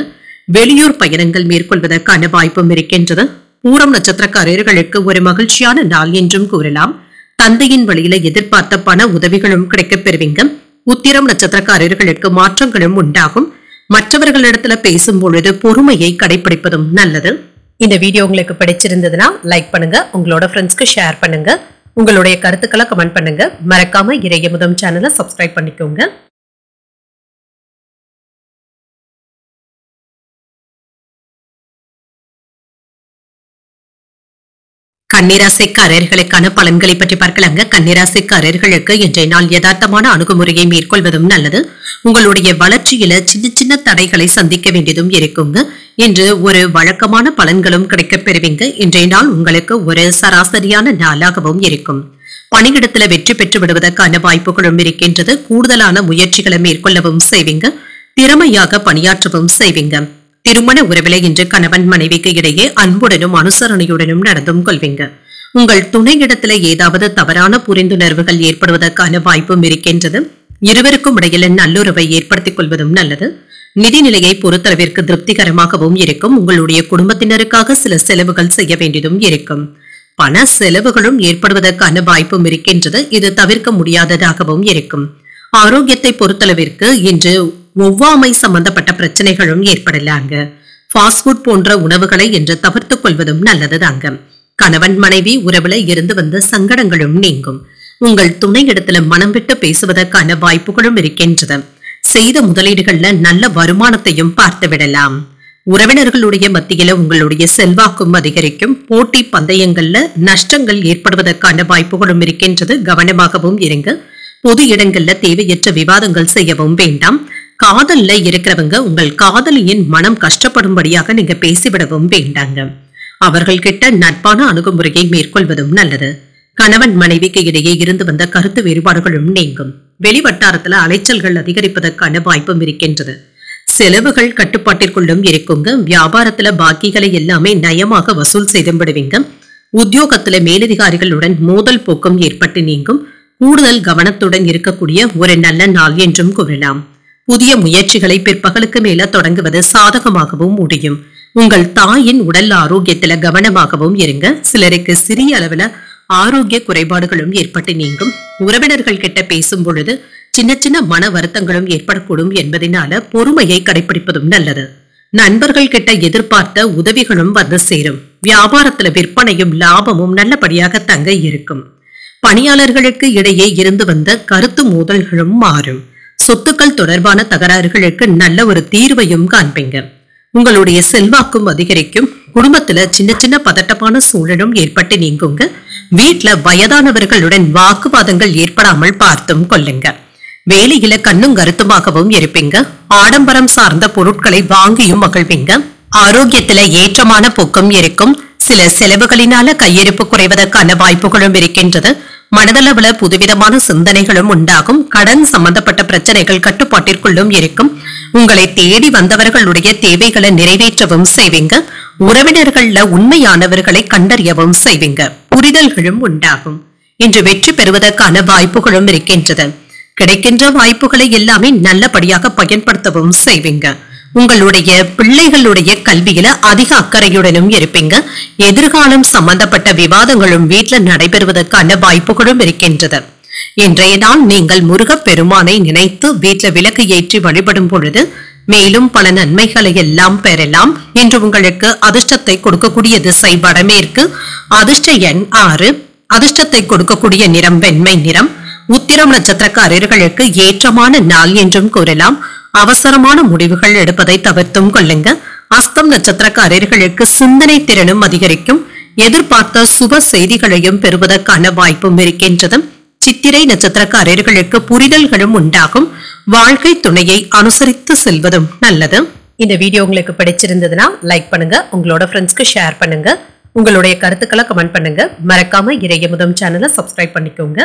Speaker 1: வெளியூர் பயணங்கள் மேற்கொள்வதற்கான வாய்ப்பும் இருக்கின்றது. பூரம் நட்சத்திரக்காரர்களுக்கு ஒரு மகிழ்ச்சியான நாள் என்றும் கூறலாம். தந்தையின் வழியில எதிர்பார்த்த பண உதவிகளும் கிடைக்கப் பெறுவீங்க. உத்திரம் நட்சத்திரக்காரர்களுக்கு மாற்றங்களும் உண்டாகும். மற்றவர்களிடத்துல பேசும் பொழுது பொறுமையை கடைபிடிப்பதும் நல்லது. இந்த வீடியோ உங்களுக்கு பிடிச்சிருந்ததுன்னா லைக் பண்ணுங்க. உங்களோட ஃப்ரெண்ட்ஸ்க்கு ஷேர் பண்ணுங்க. உங்களுடைய கருத்துக்களை கமெண்ட் பண்ணுங்க. மறக்காம இறையமுதம் சேனலை சப்ஸ்கிரைப் பண்ணிக்கோங்க. கன்னிராசிக்காரர்களுக்கான பலன்களை பற்றி பார்க்கலாங்க. கன்னிராசிக்காரர்களுக்கு இன்றைய நாள் யதார்த்தமான அணுகுமுறையை மேற்கொள்வதும் நல்லது. உங்களுடைய வளர்ச்சியில சின்ன சின்ன தடைகளை சந்திக்க வேண்டியதும் இருக்குங்க. இன்று ஒரு வழக்கமான பலன்களும் கிடைக்கப் பெறுவீங்க. இன்றைய நாள் உங்களுக்கு ஒரு சராசரியான நாளாகவும் இருக்கும். பணியிடத்துல வெற்றி பெற்று விடுவதற்கான வாய்ப்புகளும் இருக்கின்றது. கூடுதலான முயற்சிகளை மேற்கொள்ளவும் செய்வீங்க. திறமையாக பணியாற்றவும் செய்வீங்க. திருமண உறவில இன்று கணவன் மனைவிக்கு இடையே அன்புடனும் அனுசரணையுடனும் நடந்தும் கொள்வீங்க. உங்கள் துணையிடத்துல ஏதாவது தவறான புரிந்துணர்வுகள் ஏற்படுவதற்கான வாய்ப்பும் இருக்கின்றது. இருவருக்கும் இடையில நல்லுறவை ஏற்படுத்திக் கொள்வதும் நல்லது. நிதிநிலையை பொறுத்தளவிற்கு திருப்திகரமாகவும் இருக்கும். உங்களுடைய குடும்பத்தினருக்காக சில செலவுகள் செய்ய வேண்டியதும் இருக்கும். பண செலவுகளும் ஏற்படுவதற்கான வாய்ப்பும் இருக்கின்றது. இது தவிர்க்க முடியாததாகவும் இருக்கும். ஆரோக்கியத்தை பொறுத்தளவிற்கு இன்று ஒவ்வாமை சம்பந்தப்பட்ட பிரச்சனைகளும் ஏற்படலாங்க. ஃபாஸ்ட் ஃபுட் போன்ற உணவுகளை இன்று தவிர்த்துக் கொள்வதும் நல்லதுதாங்க. கணவன் மனைவி உறவுல இருந்து வந்த சங்கடங்களும் நீங்கும். உங்கள் துணை இடத்துல மனம் விட்டு பேசுவதற்கான வாய்ப்புகளும் இருக்கின்றது. செய்த முதலீடுகள்ல நல்ல வருமானத்தையும் பார்த்து விடலாம். உறவினர்களுடைய மத்தியில உங்களுடைய செல்வாக்கும் அதிகரிக்கும். போட்டி பந்தயங்கள்ல நஷ்டங்கள் ஏற்படுவதற்கான வாய்ப்புகளும் இருக்கின்றது. கவனமாகவும் இருங்க. பொது இடங்கள்ல தேவையற்ற விவாதங்கள் செய்யவும் வேண்டாம். காதல்ல இருக்கிறவங்க உங்கள் காதலியின் மனம் கஷ்டப்படும்படியாக நீங்க பேசிவிடவும் வேண்டாங்க. அவர்கள் கிட்ட நட்பான அணுகுமுறையை மேற்கொள்வதும் நல்லது. கணவன் மனைவிக்கு இடையே இருந்து வந்த கருத்து வேறுபாடுகளும் நீங்கும். வெளிவட்டாரத்துல அலைச்சல்கள் அதிகரிப்பதற்கான வாய்ப்பும் இருக்கின்றது. செலவுகள் கட்டுப்பாட்டிற்குள்ளும் இருக்குங்க. வியாபாரத்துல பாக்கிகளை எல்லாமே நயமாக வசூல் செய்து விடுவீங்க. உத்தியோகத்துல மேலதிகாரிகளுடன் மோதல் போக்கும் ஏற்பட்டு நீங்கும். கூடுதல் கவனத்துடன் இருக்கக்கூடிய ஒரு நல்ல நாள் என்றும் கூறலாம். புதிய முயற்சிகளை பிற்பகலுக்கு மேல தொடங்குவது சாதகமாகவும் முடியும். உங்கள் தாயின் உடல் ஆரோக்கியத்துல கவனமாகவும் இருங்க. சிலருக்கு சிறிய அளவுல ஆரோக்கிய குறைபாடுகளும் ஏற்பட்டு நீங்கும். உறவினர்கள் கிட்ட பேசும் பொழுது சின்ன சின்ன மன வருத்தங்களும் ஏற்படக்கூடும் என்பதனால பொறுமையை கடைபிடிப்பதும் நல்லது. நண்பர்கள் கிட்ட எதிர்பார்த்த உதவிகளும் வந்து சேரும். வியாபாரத்துல விற்பனையும் லாபமும் நல்லபடியாக தங்க இருக்கும். பணியாளர்களுக்கு இடையே இருந்து வந்த கருத்து மோதல்களும் மாறும். சொத்துக்கள் தொடர்பான தகராறுகளுக்கு நல்ல ஒரு தீர்வையும் காண்பீங்க. உங்களுடைய செல்வாக்கும் அதிகரிக்கும். குடும்பத்துல சின்ன சின்ன பதட்டமான சூழலும் ஏற்பட்டு நீங்குங்க. வீட்டுல வயதானவர்களுடன் வாக்குவாதங்கள் ஏற்படாமல் பார்த்தும் கொள்ளுங்க. வேலையில கண்ணும் கருத்துமாகவும் இருப்பீங்க. ஆடம்பரம் சார்ந்த பொருட்களை வாங்கியும் மகிழ்வீங்க. ஆரோக்கியத்துல ஏற்றமான போக்கும் இருக்கும். சில செலவுகளினால கையிருப்பு குறைவதற்கான வாய்ப்புகளும் இருக்கின்றது. மனதளவுல புதுவிதமான சிந்தனைகளும் உண்டாகும். கடன் சம்பந்தப்பட்ட பிரச்சனைகள் கட்டுப்பாட்டிற்குள்ளும் இருக்கும். உங்களை தேடி வந்தவர்களுடைய தேவைகளை நிறைவேற்றவும் செய்வீங்க. உறவினர்கள்ல உண்மையானவர்களை கண்டறியவும் செய்வீங்க. புரிதல்களும் உண்டாகும். இன்று வெற்றி பெறுவதற்கான வாய்ப்புகளும் இருக்கின்றது. கிடைக்கின்ற வாய்ப்புகளை எல்லாமே நல்லபடியாக பயன்படுத்தவும் செய்வீங்க. உங்களுடைய பிள்ளைகளுடைய கல்வியில அதிக அக்கறையுடனும் இருப்பீங்க. எதிர்காலம் சம்பந்தப்பட்ட விவாதங்களும் வீட்டுல நடைபெறுவதற்கான வாய்ப்புகளும் இருக்கின்றது. இன்றைய நாள் நீங்கள் முருகப் பெருமானை நினைத்து வீட்டுல விளக்கு ஏற்றி வழிபடும் பொழுது மேலும் பல நன்மைகளை எல்லாம் பெறலாம். இன்று உங்களுக்கு அதிர்ஷ்டத்தை கொடுக்கக்கூடிய திசை வடமேற்கு. அதிர்ஷ்ட எண் 6. அதிர்ஷ்டத்தை கொடுக்கக்கூடிய நிறம் வெண்மை நிறம். உத்திரம் நட்சத்திரக்காரர்களுக்கு ஏற்றமான நாள் என்றும் கூறலாம். அவசரமான முடிவுகள் எடுப்பதை தவிர்த்தும் கொள்ளுங்க. அஸ்தம் நட்சத்திரக்காரர்களுக்கு சிந்தனை திறனும் அதிகரிக்கும். எதிர்பார்த்த சுப செய்திகளையும் பெறுவதற்கான வாய்ப்பும் இருக்கின்றது. சித்திரை நட்சத்திரக்காரர்களுக்கு புரிதல்களும் உண்டாகும். வாழ்க்கை துணையை அனுசரித்து செல்வதும் நல்லது. இந்த வீடியோ உங்களுக்கு பிடிச்சிருந்ததுன்னா லைக் பண்ணுங்க. உங்களோட ஃப்ரெண்ட்ஸ்க்கு ஷேர் பண்ணுங்க. உங்களுடைய கருத்துக்களை கமெண்ட் பண்ணுங்க. மறக்காம இறையமுதம் சேனலை சப்ஸ்கிரைப் பண்ணிக்கோங்க.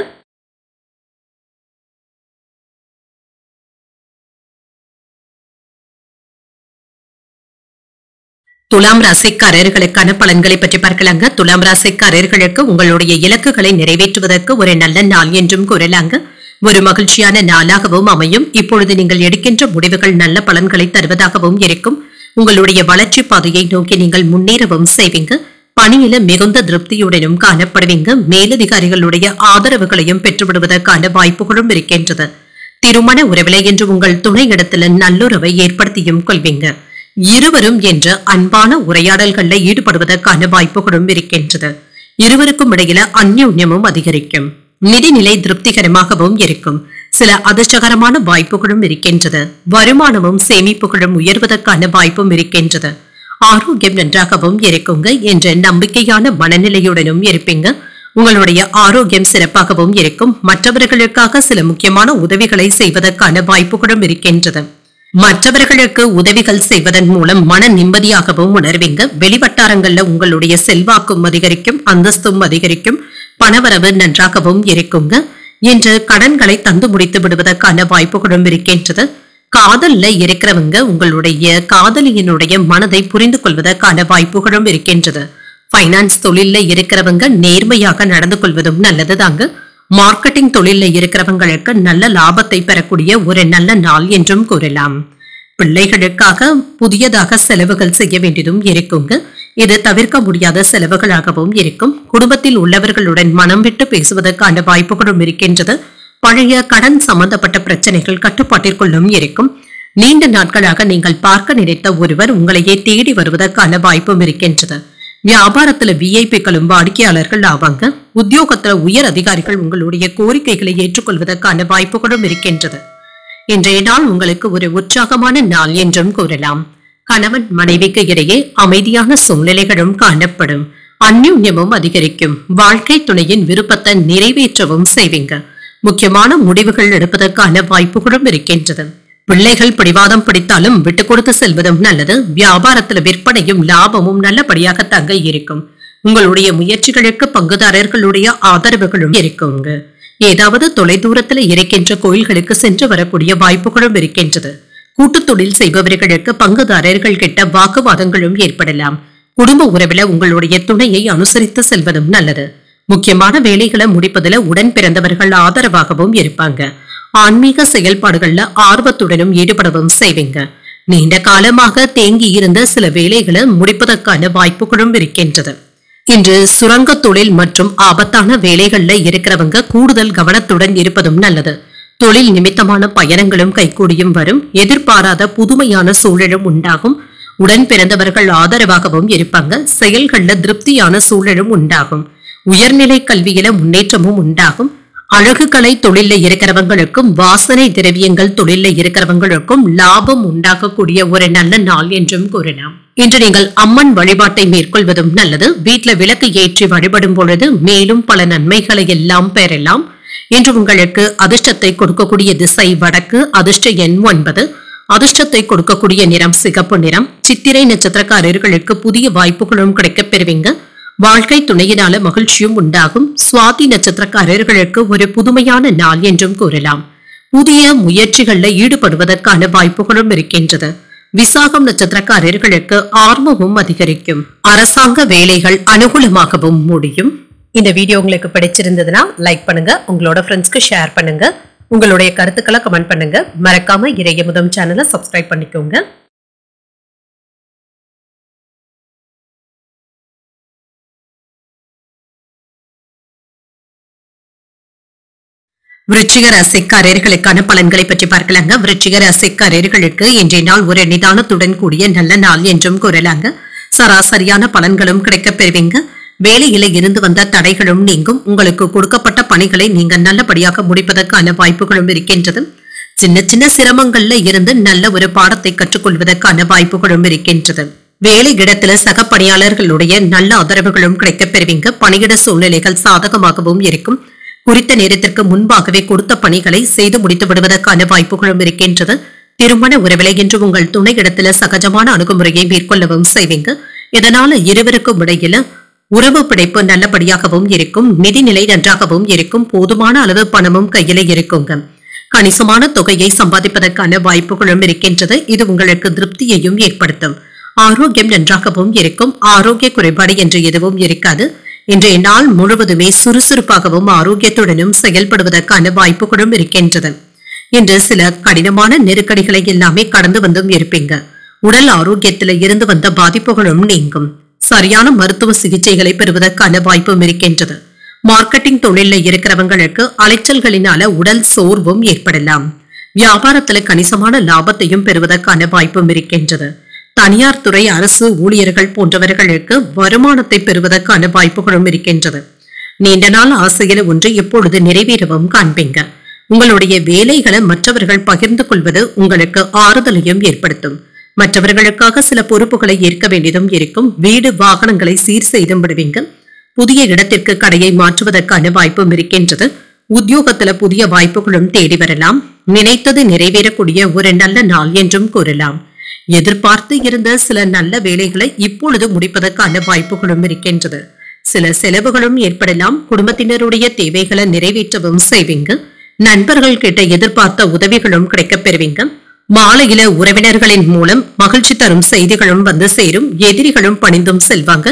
Speaker 1: துலாம் ராசிக்காரர்களுக்கான பலன்களை பற்றி பார்க்கலாங்க. துலாம் ராசிக்காரர்களுக்கு உங்களுடைய இலக்குகளை நிறைவேற்றுவதற்கு ஒரு நல்ல நாள் என்றும் கூறலாங்க. ஒரு மகிழ்ச்சியான நாளாகவும் அமையும். இப்பொழுது நீங்கள் எடுக்கின்ற முடிவுகள் நல்ல பலன்களை தருவதாகவும் இருக்கும். உங்களுடைய வளர்ச்சி பாதையை நோக்கி நீங்கள் முன்னேறவும் செய்வீங்க. பணியில மிகுந்த திருப்தியுடனும் காணப்படுவீங்க. மேலதிகாரிகளுடைய ஆதரவுகளையும் பெற்றுவிடுவதற்கான வாய்ப்புகளும் இருக்கின்றது. திருமண உறவிலை என்று உங்கள் துணையிடத்துல நல்லுறவை ஏற்படுத்தியும் கொள்வீங்க. இருவரும் என்ற அன்பான உரையாடல்களில் ஈடுபடுவதற்கான வாய்ப்புகளும் இருக்கின்றது. இருவருக்கும் இடையில அந்யோன்யமும் அதிகரிக்கும். நிதிநிலை திருப்திகரமாகவும் இருக்கும். சில அதிர்ஷ்டகரமான வாய்ப்புகளும் இருக்கின்றது. வருமானமும் சேமிப்புகளும் உயர்வதற்கான வாய்ப்பும் இருக்கின்றது. ஆரோக்கியம் நன்றாகவும் இருக்குங்க என்ற நம்பிக்கையான மனநிலையுடனும் இருப்பீங்க. உங்களுடைய ஆரோக்கியம் சிறப்பாகவும் இருக்கும். மற்றவர்களுக்காக சில முக்கியமான உதவிகளை செய்வதற்கான வாய்ப்புகளும் இருக்கின்றது. மற்றவர்களுக்கு உதவிகள் செய்வதன் மூலம் மன நிம்மதியாகவும் உணர்வீங்க. வெளிவட்டாரங்கள்ல உங்களுடைய செல்வாக்கும் அதிகரிக்கும். அந்தஸ்தும் அதிகரிக்கும். பணவரவு நன்றாகவும் இருக்குங்க. இன்று கடன்களை தந்து முடித்து விடுவதற்கான வாய்ப்புகளும் இருக்கின்றது. காதல்ல இருக்கிறவங்க உங்களுடைய காதலியினுடைய மனதை புரிந்து கொள்வதற்கான வாய்ப்புகளும் இருக்கின்றது. பைனான்ஸ் தொழில இருக்கிறவங்க நேர்மையாக நடந்து கொள்வதும் நல்லதுதாங்க. மார்க்கெட்டிங் தொழில இருக்கிறவங்களுக்கு நல்ல லாபத்தை பெறக்கூடிய ஒரு நல்ல நாள் என்றும் கூறலாம். பிள்ளைகளுக்காக புதியதாக செலவுகள் செய்ய வேண்டியதும் இருக்குங்க. இது தவிர்க்க முடியாத செலவுகளாகவும் இருக்கும். குடும்பத்தில் உள்ளவர்களுடன் மனம் விட்டு பேசுவதற்கான வாய்ப்புகளும் இருக்கின்றது. பழைய கடன் சம்பந்தப்பட்ட பிரச்சனைகள் கட்டுப்பாட்டிற்குள்ளும் இருக்கும். நீண்ட நாட்களாக நீங்கள் பார்க்க நினைத்த ஒருவர் உங்களையே தேடி வருவதற்கான வாய்ப்பும் இருக்கின்றது. வியாபாரத்துல விஐபிக்களும் வாடிக்கையாளர்கள் ஆவாங்க. உத்தியோகத்துல உயர் அதிகாரிகள் உங்களுடைய கோரிக்கைகளை ஏற்றுக்கொள்வதற்கான வாய்ப்புகளும் இருக்கின்றது. இன்றைய நாள் உங்களுக்கு ஒரு உற்சாகமான நாள் என்றும் கூறலாம். கணவன் மனைவிக்கு இடையே அமைதியான சூழ்நிலைகளும் காணப்படும். அந்யோன்யமும் அதிகரிக்கும். வாழ்க்கை துணையின் விருப்பத்தை நிறைவேற்றவும் செய்வீங்க. முக்கியமான முடிவுகள் எடுப்பதற்கான வாய்ப்புகளும் இருக்கின்றது. பிள்ளைகள் பிடிவாதம் பிடித்தாலும் விட்டு கொடுத்து செல்வதும் நல்லது. வியாபாரத்துல விற்பனையும் லாபமும் நல்லபடியாக தங்க இருக்கும். உங்களுடைய முயற்சிகளுக்கு பங்குதாரர்களுடைய ஆதரவுகளும் இருக்குங்க. ஏதாவது தொலைதூரத்துல இருக்கின்ற கோயில்களுக்கு சென்று வரக்கூடிய வாய்ப்புகளும் இருக்கின்றது. கூட்டு தொழில் செய்பவர்களுக்கு பங்குதாரர்கள் கிட்ட வாக்குவாதங்களும் ஏற்படலாம். குடும்ப உறவுல உங்களுடைய துணையை அனுசரித்து செல்வதும் நல்லது. முக்கியமான வேலைகளை முடிப்பதில் உடன் பிறந்தவர்கள் ஆதரவாகவும் இருப்பாங்க. ஆன்மீக செயல்பாடுகள்ல ஆர்வத்துடனும் ஈடுபடவும் செய்வீங்க. நீண்ட காலமாக தேங்கி இருந்த சில வேலைகளை முடிப்பதற்கான வாய்ப்புகளும் இருக்கின்றது. இன்று சுரங்க தொழில் மற்றும் ஆபத்தான வேலைகள்ல இருக்கிறவங்க கூடுதல் கவனத்துடன் இருப்பதும் நல்லது. தொழில் நிமித்தமான பயணங்களும் கைகூடியும் வரும். எதிர்பாராத புதுமையான சூழலும் உண்டாகும். உடன் பிறந்தவர்கள் ஆதரவாகவும் இருப்பாங்க. செயல்கள்ல திருப்தியான சூழலும் உண்டாகும். உயர்நிலை கல்வியில முன்னேற்றமும் உண்டாகும். அழகு கலை தொழில இருக்கிறவங்களுக்கும் வாசனை திரவியங்கள் தொழில இருக்கிறவங்களுக்கும் லாபம் உண்டாகக்கூடிய ஒரு நல்ல நாள் என்றும் கூறலாம். இன்று நீங்கள் அம்மன் வழிபாட்டை மேற்கொள்வதும் நல்லது. வீட்டுல விளக்கு ஏற்றி வழிபடும் பொழுது மேலும் பல நன்மைகளை எல்லாம் பெறலாம். இன்று உங்களுக்கு அதிர்ஷ்டத்தை கொடுக்கக்கூடிய திசை வடக்கு. அதிர்ஷ்ட எண் 9. அதிர்ஷ்டத்தை கொடுக்கக்கூடிய நிறம் சிகப்பு நிறம். சித்திரை நட்சத்திரக்காரர்களுக்கு புதிய வாய்ப்புகளும் கிடைக்கப் பெறுவீங்க. வாழ்க்கை துணையினால மகிழ்ச்சியும் உண்டாகும். சுவாதி நட்சத்திரக்காரர்களுக்கு ஒரு புதுமையான நாள் என்றும் கூறலாம். புதிய முயற்சிகள்ல ஈடுபடுவதற்கான வாய்ப்புகளும் இருக்கின்றது. விசாகம் நட்சத்திரக்காரர்களுக்கு ஆர்வமும் அதிகரிக்கும். அரசாங்க வேலைகள் அனுகூலமாகவும் முடியும். இந்த வீடியோ உங்களுக்கு பிடிச்சிருந்ததுன்னா லைக் பண்ணுங்க, உங்களோட ஃப்ரெண்ட்ஸ்க்கு ஷேர் பண்ணுங்க, உங்களுடைய கருத்துக்களை கமெண்ட் பண்ணுங்க. மறக்காம இறையமுதம் சேனலை சப்ஸ்கிரைப் பண்ணிக்கோங்க. விருச்சிக ராசிக்காரர்களுக்கான பலன்களை பற்றி பார்க்கலாங்க. விருச்சிக ராசிக்காரர்களுக்கு இன்றைய நாள் ஒரு நிதானத்துடன் கூடிய நல்ல நாள் என்றும் கூறலாங்க. சராசரியான பலன்களும் கிடைக்கப் பெறுவீங்க. வேலையில இருந்து வந்த தடைகளும் நீங்கும். உங்களுக்கு கொடுக்கப்பட்ட பணிகளை நீங்க நல்லபடியாக முடிப்பதற்கான வாய்ப்புகளும் இருக்கின்றது. சின்ன சின்ன சிரமங்கள்ல இருந்து நல்ல ஒரு பாடத்தை கற்றுக்கொள்வதற்கான வாய்ப்புகளும் இருக்கின்றது. வேலை இடத்துல சக பணியாளர்களுடைய நல்ல ஆதரவுகளும் கிடைக்கப் பெறுவீங்க. பணியிட சூழ்நிலைகள் சாதகமாகவும் இருக்கும். குறித்த நேரத்திற்கு முன்பாகவே கொடுத்த பணிகளை செய்து முடித்து விடுவதற்கான வாய்ப்புகளும் இருக்கின்றது. திருமண உறவிலை என்று உங்கள் துணை இடத்துல சகஜமான அணுகுமுறையை மேற்கொள்ளவும் செய்வீங்க. இதனால இருவருக்கும் இடையில உறவு பிடிப்பு நல்லபடியாகவும் இருக்கும். நிதிநிலை நன்றாகவும் இருக்கும். போதுமான அளவு பணமும் கையில இருக்குங்க. கணிசமான தொகையை சம்பாதிப்பதற்கான வாய்ப்புகளும் இருக்கின்றது. இது உங்களுக்கு திருப்தியையும் ஏற்படுத்தும். ஆரோக்கியம் நன்றாகவும் இருக்கும். ஆரோக்கிய குறைபாடு என்று எதுவும் இருக்காது. இன்றைய நாள் முழுவதுமே சுறுசுறுப்பாகவும் ஆரோக்கியத்துடனும் செயல்படுவதற்கான வாய்ப்புகளும் இருக்கின்றது. இன்று சில கடினமான நெருக்கடிகளை எல்லாமே கடந்து வந்தும் இருப்பீங்க. உடல் ஆரோக்கியத்தில இருந்து வந்த பாதிப்புகளும் நீங்கும். சரியான மருத்துவ சிகிச்சைகளை பெறுவதற்கான வாய்ப்பும் இருக்கின்றது. மார்க்கெட்டிங் தொழில இருக்கிறவங்களுக்கு அலைச்சல்களினால உடல் சோர்வும் ஏற்படலாம். வியாபாரத்துல கணிசமான லாபத்தையும் பெறுவதற்கான வாய்ப்பும் இருக்கின்றது. தனியார் துறை, அரசு ஊழியர்கள் போன்றவர்களுக்கு வருமானத்தை பெறுவதற்கான வாய்ப்புகளும் இருக்கின்றது. நீண்ட நாள் ஆசையில ஒன்று இப்பொழுது நிறைவேறவும் காண்பீங்க. உங்களுடைய வேலைகளை மற்றவர்கள் பகிர்ந்து கொள்வது உங்களுக்கு ஆறுதலையும் ஏற்படுத்தும். மற்றவர்களுக்காக சில பொறுப்புகளை ஏற்க வேண்டியதும் இருக்கும். வீடு வாகனங்களை சீர் செய்தும் விடுவீங்க. புதிய இடத்திற்கு கடையை மாற்றுவதற்கான வாய்ப்பும் இருக்கின்றது. உத்தியோகத்துல புதிய வாய்ப்புகளும் தேடி வரலாம். நினைத்தது நிறைவேறக்கூடிய ஒரு நல்ல நாள் என்றும் கூறலாம். எதிர்பார்த்து இருந்த சில நல்ல வேலைகளை இப்பொழுது முடிப்பதற்கான வாய்ப்புகளும் இருக்கின்றது. சில செலவுகளும் ஏற்படலாம். குடும்பத்தினருடைய தேவைகளை நிறைவேற்றவும் செய்வீங்க. நண்பர்கள் கிட்ட எதிர்பார்த்த உதவிகளும் கிடைக்கப் பெறுவீங்க. மாலையில உறவினர்களின் மூலம் மகிழ்ச்சி தரும் செய்திகளும் வந்து சேரும். எதிரிகளும் பணிந்தும் செல்வாங்க.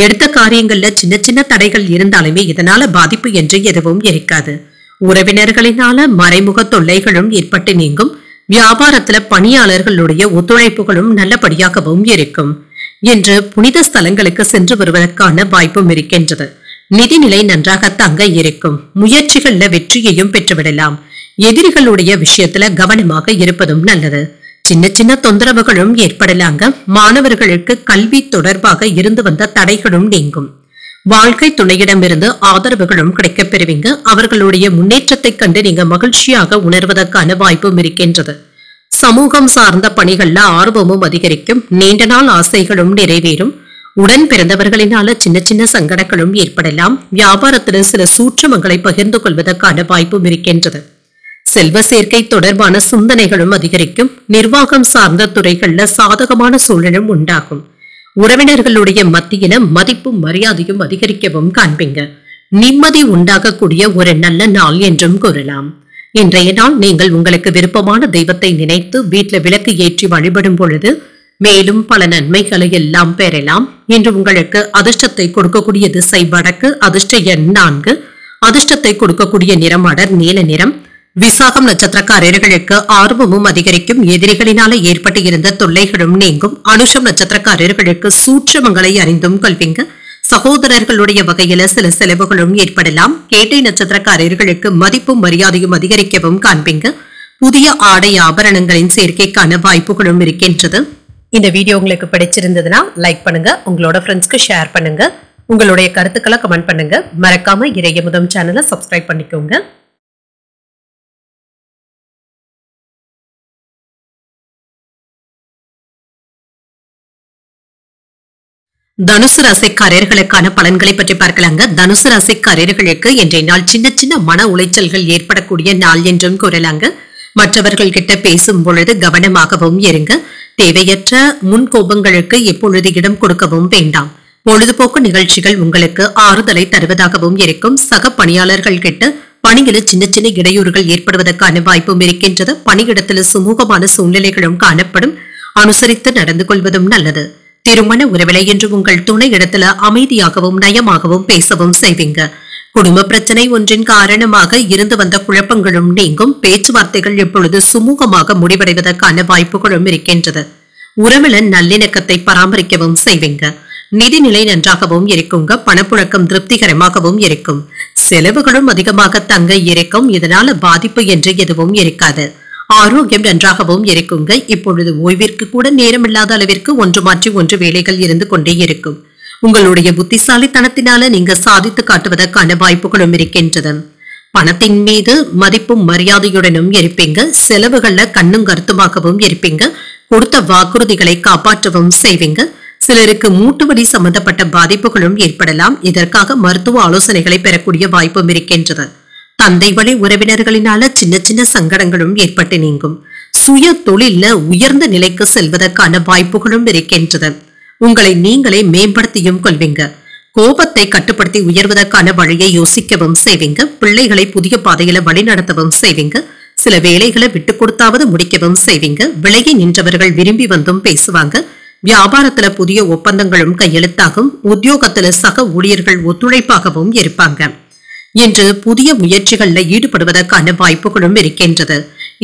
Speaker 1: எடுத்த காரியங்கள்ல சின்ன சின்ன தடைகள் இருந்தாலுமே இதனால பாதிப்பு என்று எதுவும் இருக்காது. உறவினர்களினால மறைமுக தொல்லைகளும் ஏற்பட்டு நீங்கும். வியாபாரத்துல பணியாளர்களுடைய ஒத்துழைப்புகளும் நல்லபடியாகவும் இருக்கும். இன்று புனித ஸ்தலங்களுக்கு சென்று வருவதற்கான வாய்ப்பும் இருக்கின்றது. நிதிநிலை நன்றாக தங்க இருக்கும். முயற்சிகள்ல வெற்றியையும் பெற்றுவிடலாம். எதிரிகளுடைய விஷயத்துல கவனமாக இருப்பதும் நல்லது. சின்ன சின்ன தொந்தரவுகளும் ஏற்படலாங்க. மாணவர்களுக்கு கல்வி தொடர்பாக இருந்து வந்த தடைகளும் நீங்கும். வாழ்க்கை துணையிடமிருந்து ஆதரவுகளும் கிடைக்கப் பெறுவீங்க. அவர்களுடைய முன்னேற்றத்தை கண்டு நீங்க மகிழ்ச்சியாக உணர்வதற்கான வாய்ப்பும் இருக்கின்றது. சமூகம் சார்ந்த பணிகள்ல ஆர்வமும் அதிகரிக்கும். நீண்ட நாள் ஆசைகளும் நிறைவேறும். உடன் பிறந்தவர்களினால சின்ன சின்ன சங்கடங்களும் ஏற்படலாம். வியாபாரத்தில் சில சூட்சமங்களை பகிர்ந்து கொள்வதற்கான வாய்ப்பும் இருக்கின்றது. செல்வ சேர்க்கை தொடர்பான சிந்தனைகளும் அதிகரிக்கும். நிர்வாகம் சார்ந்த துறைகள்ல சாதகமான சூழலும் உண்டாகும். உறவினர்களுடைய மத்தியில மதிப்பும் மரியாதையும் அதிகரிக்கவும் காண்பீங்க. நிம்மதி உண்டாகக்கூடிய ஒரு நல்ல நாள் என்றும் கூறலாம். இன்றைய நாள் நீங்கள் உங்களுக்கு விருப்பமான தெய்வத்தை நினைத்து வீட்டில் விளக்கு ஏற்றி வழிபடும் பொழுது மேலும் பல நன்மைகளை எல்லாம் பெறலாம். இன்று உங்களுக்கு அதிர்ஷ்டத்தை கொடுக்கக்கூடிய திசை வடக்கு. அதிர்ஷ்ட எண் 4. அதிர்ஷ்டத்தை கொடுக்கக்கூடிய நிறம் அடர் நீல நிறம். விசாகம் நட்சத்திரக்காரர்களுக்கு ஆர்வமும் அதிகரிக்கும். எதிரிகளினால ஏற்பட்டு இருந்த தொல்லைகளும் நீங்கும். அனுஷம் நட்சத்திரக்காரர்களுக்கு சூட்சமங்களை அறிந்தும் கொள்வீங்க. சகோதரர்களுடைய வகையில சில செலவுகளும் ஏற்படலாம். கேட்டை நட்சத்திரக்காரர்களுக்கு மதிப்பும் மரியாதையும் அதிகரிக்கவும் காண்பீங்க. புதிய ஆடை ஆபரணங்களின் சேர்க்கைக்கான வாய்ப்புகளும் இருக்கின்றது. இந்த வீடியோ உங்களுக்கு பிடிச்சிருந்ததுன்னா லைக் பண்ணுங்க, உங்களோட ஃப்ரெண்ட்ஸ்க்கு ஷேர் பண்ணுங்க, உங்களுடைய கருத்துக்களை கமெண்ட் பண்ணுங்க. மறக்காம இறையமுதம் சேனலை சப்ஸ்கிரைப் பண்ணிக்கோங்க. தனுசு ராசிக்காரர்களுக்கான பலன்களை பற்றி பார்க்கலாங்க. தனுசு ராசிக்காரர்களுக்கு இன்றைய நாள் சின்ன சின்ன மன உளைச்சல்கள் ஏற்படக்கூடிய நாள் என்றும் கூறலாங்க. மற்றவர்கள் கிட்ட பேசும் பொழுது கவனமாகவும் இருங்க. தேவையற்ற முன்கோபங்களுக்கு எப்பொழுது இடம் கொடுக்கவும் வேண்டாம். பொழுதுபோக்கு நிகழ்ச்சிகள் உங்களுக்கு ஆறுதலை தருவதாகவும் இருக்கும். சக பணியாளர்கள் கிட்ட பணியில சின்ன சின்ன இடையூறுகள் ஏற்படுவதற்கான வாய்ப்பும் இருக்கின்றது. பணியிடத்தில் சுமூகமான சூழ்நிலைகளும் காணப்படும். அனுசரித்து நடந்து கொள்வதும் நல்லது. திருமண உறவிலை என்று உங்கள் துணை இடத்துல அமைதியாகவும் நயமாகவும் பேசவும் செய்வீங்க. குடும்ப பிரச்சனை ஒன்றின் காரணமாக இருந்து வந்த குழப்பங்களும் நீங்கும். பேச்சுவார்த்தைகள் எப்பொழுது சுமூகமாக முடிவடைவதற்கான வாய்ப்புகளும் இருக்கின்றது. உறவில நல்லிணக்கத்தை பராமரிக்கவும் செய்வீங்க. நிதிநிலை நன்றாகவும் இருக்குங்க. பணப்புழக்கம் திருப்திகரமாகவும் இருக்கும். செலவுகளும் அதிகமாக தங்க இருக்கும். இதனால பாதிப்பு என்று எதுவும் இருக்காது. ஆரோக்கியம் நன்றாகவும் இருக்குங்க. இப்பொழுது ஓய்விற்கு கூட நேரமில்லாத அளவிற்கு ஒன்று மாற்றி ஒன்று வேலைகள் இருந்து கொண்டே இருக்கும். உங்களுடைய புத்திசாலித்தனத்தினால நீங்க சாதித்து காட்டுவதற்கான வாய்ப்புகளும் இருக்கின்றது. பணத்தின் மீது மதிப்பும் மரியாதையுடனும் இருப்பீங்க. செலவுகள்ல கண்ணும் கருத்துமாகவும் இருப்பீங்க. கொடுத்த வாக்குறுதிகளை காப்பாற்றவும் செய்வீங்க. சிலருக்கு மூட்டுவலி சம்பந்தப்பட்ட பாதிப்புகளும் ஏற்படலாம். இதற்காக மருத்துவ ஆலோசனைகளை பெறக்கூடிய வாய்ப்பும் இருக்கின்றது. தந்தை வழி உறவினர்களினால சின்ன சின்ன சங்கடங்களும் ஏற்பட்டு நீங்கும். சுய தொழில உயர்ந்த நிலைக்கு செல்வதற்கான வாய்ப்புகளும் இருக்கின்றது. உங்களை நீங்களே மேம்படுத்தியும் கொள்வீங்க. கோபத்தை கட்டுப்படுத்தி உயர்வதற்கான வழியை யோசிக்கவும் செய்வீங்க. பிள்ளைகளை புதிய பாதையில வழிநடத்தவும் செய்வீங்க. சில வேலைகளை விட்டு கொடுத்தாவது முடிக்கவும் செய்வீங்க. விலகி நின்றவர்கள் விரும்பி வந்தும் பேசுவாங்க. வியாபாரத்துல புதிய ஒப்பந்தங்களும் கையெழுத்தாகும். உத்தியோகத்துல சக ஊழியர்கள் ஒத்துழைப்பாகவும் இருப்பாங்க. இன்று புதிய முயற்சிகள்ல ஈடுபடுவதற்கான வாய்ப்புகளும் இருக்கின்றது.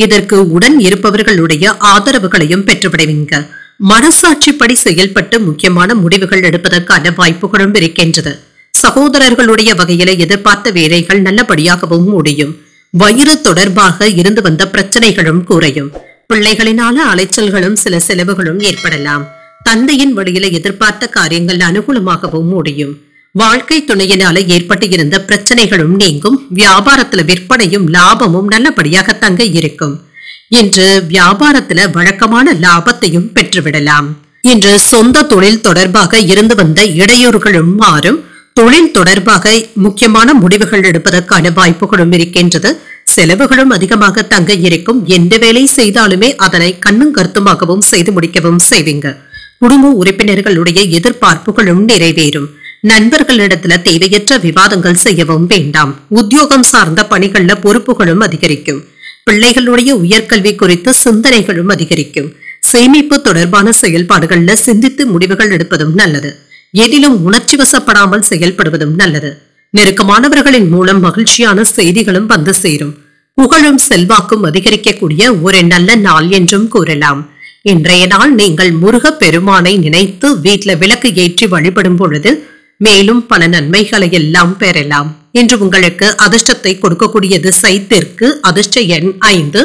Speaker 1: இதற்கு உடன் இருப்பவர்களுடைய ஆதரவுகளையும் பெற்றுவிடுவீங்க. மனசாட்சிப்படி செயல்பட்டு முக்கியமான முடிவுகள் எடுப்பதற்கான வாய்ப்புகளும் இருக்கின்றது. சகோதரர்களுடைய வகையில எதிர்பார்த்த வேலைகள் நல்லபடியாகவும் முடியும். வயிறு தொடர்பாக இருந்து வந்த பிரச்சனைகளும் குறையும். பிள்ளைகளினால அலைச்சல்களும் சில செலவுகளும் ஏற்படலாம். தந்தையின் வழியில எதிர்பார்த்த காரியங்கள் அனுகூலமாகவும் முடியும். வாழ்க்கை துணையினால ஏற்பட்டு இருந்த பிரச்சனைகளும் நீங்கும். வியாபாரத்துல விற்பனையும் லாபமும் நல்லபடியாக தங்க இருக்கும். இன்று வியாபாரத்துல வழக்கமான லாபத்தையும் பெற்றுவிடலாம். இன்று சொந்த தொழில் தொடர்பாக இருந்து வந்த இடையூறுகளும் மாறும். தொழில் தொடர்பாக முக்கியமான முடிவுகள் எடுப்பதற்கான வாய்ப்புகளும் இருக்கின்றது. செலவுகளும் அதிகமாக தங்க இருக்கும். எந்த வேலை செய்தாலுமே அதனை கண்ணும் கருத்துமாகவும் செய்து முடிக்கவும் செய்வீங்க. குடும்ப உறுப்பினர்களுடைய எதிர்பார்ப்புகளும் நிறைவேறும். நண்பர்களிடத்துல தேவையற்ற விவாதங்கள் செய்யவும் வேண்டாம். உத்தியோகம் சார்ந்த பணிகள்ல பொறுப்புகளும் அதிகரிக்கும். பிள்ளைகளுடைய உயர்கல்வி குறித்த சிந்தனைகளும் அதிகரிக்கும். சேமிப்பு தொடர்பான செயல்பாடுகள்ல சிந்தித்து முடிவுகள் எடுப்பதும் நல்லது. எதிலும் உணர்ச்சி வசப்படாமல் செயல்படுவதும் நல்லது. நெருக்கமானவர்களின் மூலம் மகிழ்ச்சியான செய்திகளும் வந்து சேரும். புகழும் செல்வாக்கும் அதிகரிக்கக்கூடிய ஒரு நல்ல நாள் என்றும் கூறலாம். இன்றைய நாள் நீங்கள் முருக பெருமானை நினைத்து வீட்டுல விளக்கு ஏற்றி வழிபடும் பொழுது மேலும் பல நன்மைகளை எல்லாம் பெறலாம். இன்று உங்களுக்கு அதிர்ஷ்டத்தை கொடுக்கக்கூடிய திசை தெற்கு. அதிர்ஷ்ட எண் 5.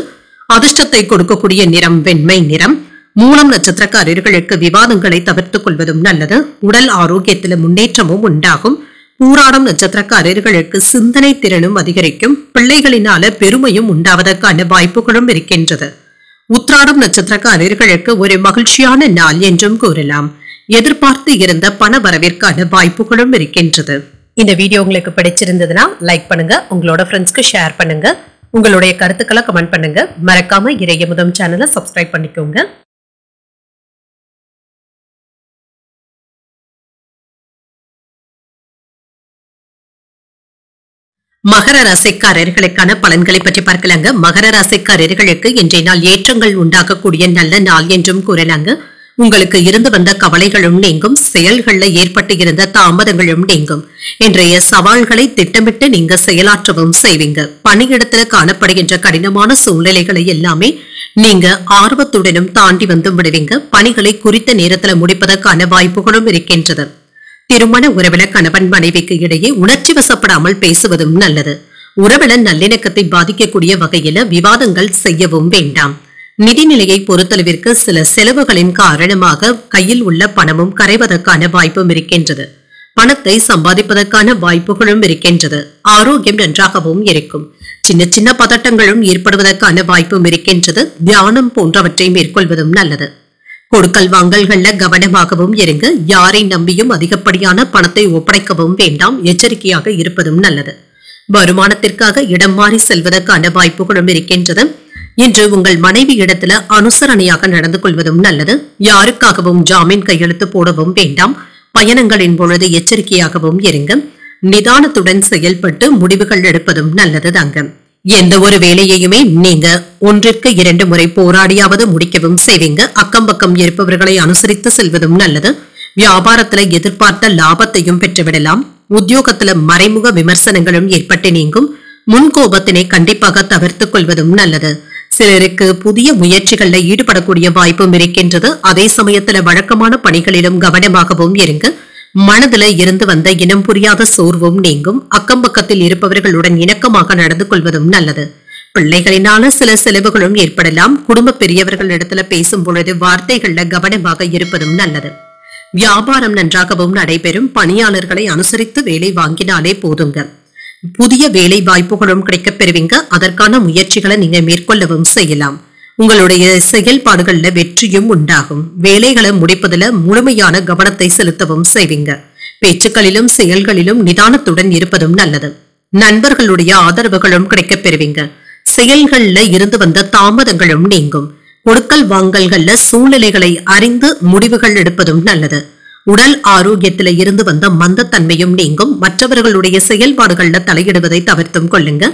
Speaker 1: அதிர்ஷ்டத்தை கொடுக்கக்கூடிய நிறம் வெண்மை நிறம். மூலம் நட்சத்திரக்காரர்களுக்கு விவாதங்களை தவிர்த்துக் கொள்வதும் நல்லது. உடல் ஆரோக்கியத்தில முன்னேற்றமும் உண்டாகும். பூராடம் நட்சத்திரக்காரர்களுக்கு சிந்தனை திறனும் அதிகரிக்கும். பிள்ளைகளினால பெருமையும் உண்டாவதற்கான வாய்ப்புகளும் இருக்கின்றது. உத்திராடம் நட்சத்திரக்காரர்களுக்கு ஒரு மகிழ்ச்சியான நாள் என்றும் கூறலாம். எதிர்பார்த்து இருந்த பண வரவிற்கான வாய்ப்புகளும் இருக்கின்றது. இந்த வீடியோ உங்களுக்கு பிடிச்சிருந்ததுன்னா லைக் பண்ணுங்க. உங்களோட ஃப்ரெண்ட்ஸ்க்கு ஷேர் பண்ணுங்க. உங்களுடைய கருத்துக்களை கமெண்ட் பண்ணுங்க. மறக்காம இறையமுதம் சேனலை சப்ஸ்கிரைப் பண்ணிக்கோங்க. மகர ராசிக்காரர்களுக்கான பலன்களை பற்றி பார்க்கலாங்க. மகர ராசிக்காரர்களுக்கு இன்றைய நாள் ஏற்றங்கள் உண்டாகக்கூடிய நல்ல நாள் என்றும் கூறலாங்க. உங்களுக்கு இருந்து வந்த கவலைகளும் நீங்கும். செயல்கள்ல ஏற்பட்டு இருந்த தாமதங்களும் நீங்கும். இன்றைய சவால்களை திட்டமிட்டு நீங்க செயலாற்றவும் செய்வீங்க. பணியிடத்துல காணப்படுகின்ற கடினமான சூழ்நிலைகளை எல்லாமே நீங்க ஆர்வத்துடனும் தாண்டி வந்து விடுவீங்க. பணிகளை குறித்த நேரத்துல முடிப்பதற்கான வாய்ப்புகளும் இருக்கின்றது. திருமண உறவில கணவன் மனைவிக்கு இடையே உணர்ச்சி வசப்படாமல் பேசுவதும் நல்லது. உறவில நல்லிணக்கத்தை பாதிக்கக்கூடிய வகையில விவாதங்கள் செய்யவும் வேண்டாம். நிதிநிலையை பொறுத்தளவிற்கு சில செலவுகளின் காரணமாக கையில் உள்ள பணமும் கரைவதற்கான வாய்ப்பும் இருக்கின்றது. பணத்தை சம்பாதிப்பதற்கான வாய்ப்புகளும் இருக்கின்றது. ஆரோக்கியம் நன்றாகவும் இருக்கும். சின்ன சின்ன பதட்டங்களும் ஏற்படுவதற்கான வாய்ப்பும் இருக்கின்றது. தியானம் போன்றவற்றை மேற்கொள்வதும் நல்லது. கொடுக்கல் வாங்கல்கள்ல கவனமாகவும் இருங்க. யாரை நம்பியும் அதிகப்படியான பணத்தை ஒப்படைக்கவும் வேண்டாம். எச்சரிக்கையாக இருப்பதும் நல்லது. வருமானத்திற்காக இடம் மாறி செல்வதற்கான வாய்ப்புகளும் இருக்கின்றது. இன்று உங்கள் மனைவி இடத்துல அனுசரணையாக நடந்து கொள்வதும் நல்லது. யாருக்காகவும் ஜாமீன் கையெழுத்து போடவும் வேண்டாம். பயணங்களின் பொழுது எச்சரிக்கையாகவும் இருங்க. நிதானத்துடன் செயல்பட்டு முடிவுகள் எடுப்பதும் நல்லது தாங்க. எந்த ஒரு வேலையையுமே நீங்க 1-2 முறை போராடியாவது முடிக்கவும் செய்வீங்க. அக்கம் பக்கம் இருப்பவர்களை அனுசரித்து செல்வதும் நல்லது. வியாபாரத்துல எதிர்பார்த்த லாபத்தையும் பெற்றுவிடலாம். உத்தியோகத்துல மறைமுக விமர்சனங்களும் ஏற்பட்டு நீங்கும். முன்கோபத்தினை கண்டிப்பாக தவிர்த்துக் கொள்வதும் நல்லது. சிலருக்கு புதிய முயற்சிகள்ல ஈடுபடக்கூடிய வாய்ப்பும் இருக்கின்றது. அதே சமயத்துல வழக்கமான பணிகளிலும் கவனமாகவும் இருங்க. மனதுல இருந்து வந்த இனம் புரியாத சோர்வும் நீங்கும். அக்கம் பக்கத்தில் இருப்பவர்களுடன் இணக்கமாக நடந்து கொள்வதும் நல்லது. பிள்ளைகளினால சில செலவுகளும் ஏற்படலாம். குடும்ப பெரியவர்கள் இடத்துல பேசும் பொழுது வார்த்தைகள்ல கவனமாக இருப்பதும் நல்லது. வியாபாரம் நன்றாகவும் நடைபெறும். பணியாளர்களை அனுசரித்து வேலை வாங்கினாலே போதுங்க. புதிய வேலை வாய்ப்புகளும் கிடைக்கப் பெறுவீங்க. அதற்கான முயற்சிகளை நீங்க மேற்கொள்ளவும் செய்யலாம். உங்களுடைய செயல்பாடுகள்ல வெற்றியும் உண்டாகும். வேலைகளை முடிப்பதுல முழுமையான கவனத்தை செலுத்தவும் செய்வீங்க. பேச்சுக்களிலும் செயல்களிலும் நிதானத்துடன் இருப்பதும் நல்லது. நண்பர்களுடைய ஆதரவுகளும் கிடைக்கப் பெறுவீங்க. செயல்கள்ல இருந்து வந்த தாமதங்களும் நீங்கும். கொடுக்கல் வாங்கல்கள்ல சூழ்நிலைகளை அறிந்து முடிவுகள் எடுப்பதும் நல்லது. உடல் ஆரோக்கியத்தில இருந்து வந்த மந்தத்தன்மையும் நீங்கும். மற்றவர்களுடைய செயல்பாடுகள்ல தலையிடுவதை தவிர்த்தும் கொள்ளுங்க.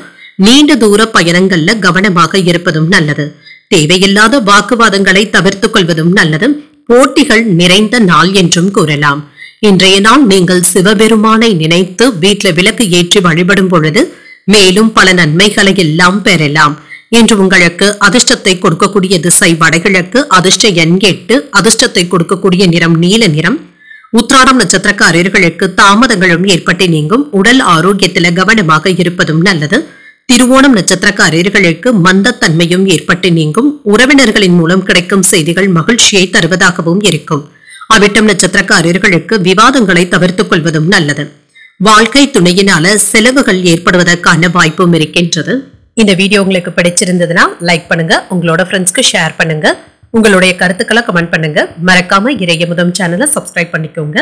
Speaker 1: நீண்ட தூர பயணங்கள்ல கவனமாக இருப்பதும் நல்லது. தேவையில்லாத வாக்குவாதங்களை தவிர்த்துக் கொள்வதும் நல்லது. போட்டிகள் நிறைந்த நாள் என்றும் கூறலாம். இன்றைய நாள் நீங்கள் சிவபெருமானை நினைத்து வீட்டில் விளக்கு ஏற்றி வழிபடும் பொழுது மேலும் பல நன்மைகளை எல்லாம் பெறலாம். இன்று உங்களுக்கு அதிர்ஷ்டத்தை கொடுக்கக்கூடிய திசை வடகிழக்கு. அதிர்ஷ்ட எண் 8. அதிர்ஷ்டத்தை கொடுக்கக்கூடிய நிறம் நீல நிறம். உத்திராடம் நட்சத்திரக்காரர்களுக்கு தாமதங்களும் ஏற்பட்டு நீங்கும். உடல் ஆரோக்கியத்தில கவனமாக இருப்பதும் நல்லது. திருவோணம் நட்சத்திரக்காரர்களுக்கு மந்தத்தன்மையும் ஏற்பட்டு நீங்கும். உறவினர்களின் மூலம் கிடைக்கும் செய்திகள் மகிழ்ச்சியை தருவதாகவும் இருக்கும். அவிட்டம் நட்சத்திரக்காரர்களுக்கு விவாதங்களை தவிர்த்துக் கொள்வதும் நல்லது. வாழ்க்கை துணையினால செலவுகள் ஏற்படுவதற்கான வாய்ப்பும் இருக்கின்றது. இந்த வீடியோ உங்களுக்கு பிடிச்சிருந்ததுன்னா லைக் பண்ணுங்க. உங்களோட ஃப்ரெண்ட்ஸ்க்கு ஷேர் பண்ணுங்க. உங்களுடைய கருத்துக்களை கமெண்ட் பண்ணுங்க. மறக்காம இறையமுதம் சேனலை சப்ஸ்கிரைப் பண்ணிக்கோங்க.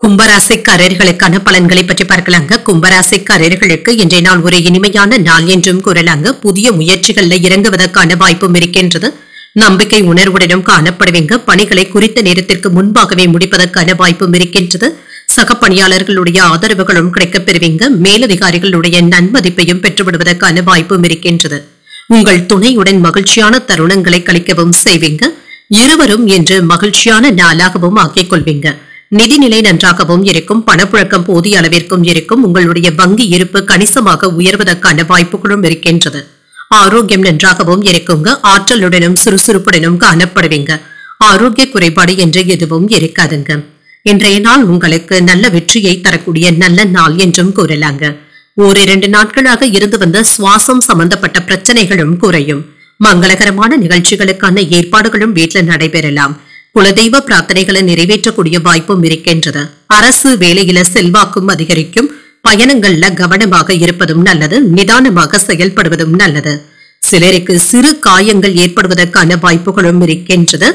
Speaker 1: கும்பராசிக்காரர்களுக்கான பலன்களை பற்றி பார்க்கலாங்க. கும்பராசிக்காரர்களுக்கு இன்றைய நாள் ஒரு இனிமையான நாள் என்றும் கூறலாங்க. புதிய முயற்சிகள்ல இறங்குவதற்கான வாய்ப்பும் இருக்கின்றது. நம்பிக்கை உணர்வுடனும் காணப்படுவீங்க. பணிகளை குறித்த நேரத்திற்கு முன்பாகவே முடிப்பதற்கான வாய்ப்பும் இருக்கின்றது. சக பணியாளர்களுடைய ஆதரவுகளும் கிடைக்கப் பெறுவீங்க. மேலதிகாரிகளுடைய நன்மதிப்பையும் பெற்றுவிடுவதற்கான வாய்ப்பும் இருக்கின்றது. உங்கள் துணையுடன் மகிழ்ச்சியான தருணங்களை கழிக்கவும் செய்வீங்க. இருவரும் என்று மகிழ்ச்சியான நாளாகவும் ஆக்கிக் கொள்வீங்க. நிதிநிலை நன்றாகவும் இருக்கும். பணப்புழக்கம் போதிய அளவிற்கும் இருக்கும். உங்களுடைய வங்கி இருப்பு கணிசமாக உயர்வதற்கான வாய்ப்புகளும் இருக்கின்றது. ஆரோக்கியம் நன்றாகவும் இருக்குங்க. ஆற்றலுடனும் சுறுசுறுப்புடனும் காணப்படுவீங்க. ஆரோக்கிய குறைபாடு என்று எதுவும் இருக்காதுங்க. இன்றைய நாள் உங்களுக்கு நல்ல வெற்றியை தரக்கூடிய நல்ல நாள் என்றும் கூறலாங்க. 1-2 நாட்களாக இருந்து வந்த சுவாசம் சம்பந்தப்பட்ட பிரச்சனைகளும் குறையும். மங்களகரமான நிகழ்ச்சிகளுக்கான ஏற்பாடுகளும் வீட்டில் நடைபெறலாம். குலதெய்வ பிரார்த்தனைகளை நிறைவேற்றக்கூடிய வாய்ப்பும் இருக்கின்றது. அரசு வேலையில செல்வாக்கும் அதிகரிக்கும். பயணங்கள்ல கவனமாக இருப்பதும் நல்லது. நிதானமாக செயல்படுவதும் நல்லது. சிலருக்கு சிறு காயங்கள் ஏற்படுவதற்கான வாய்ப்புகளும் இருக்கின்றது.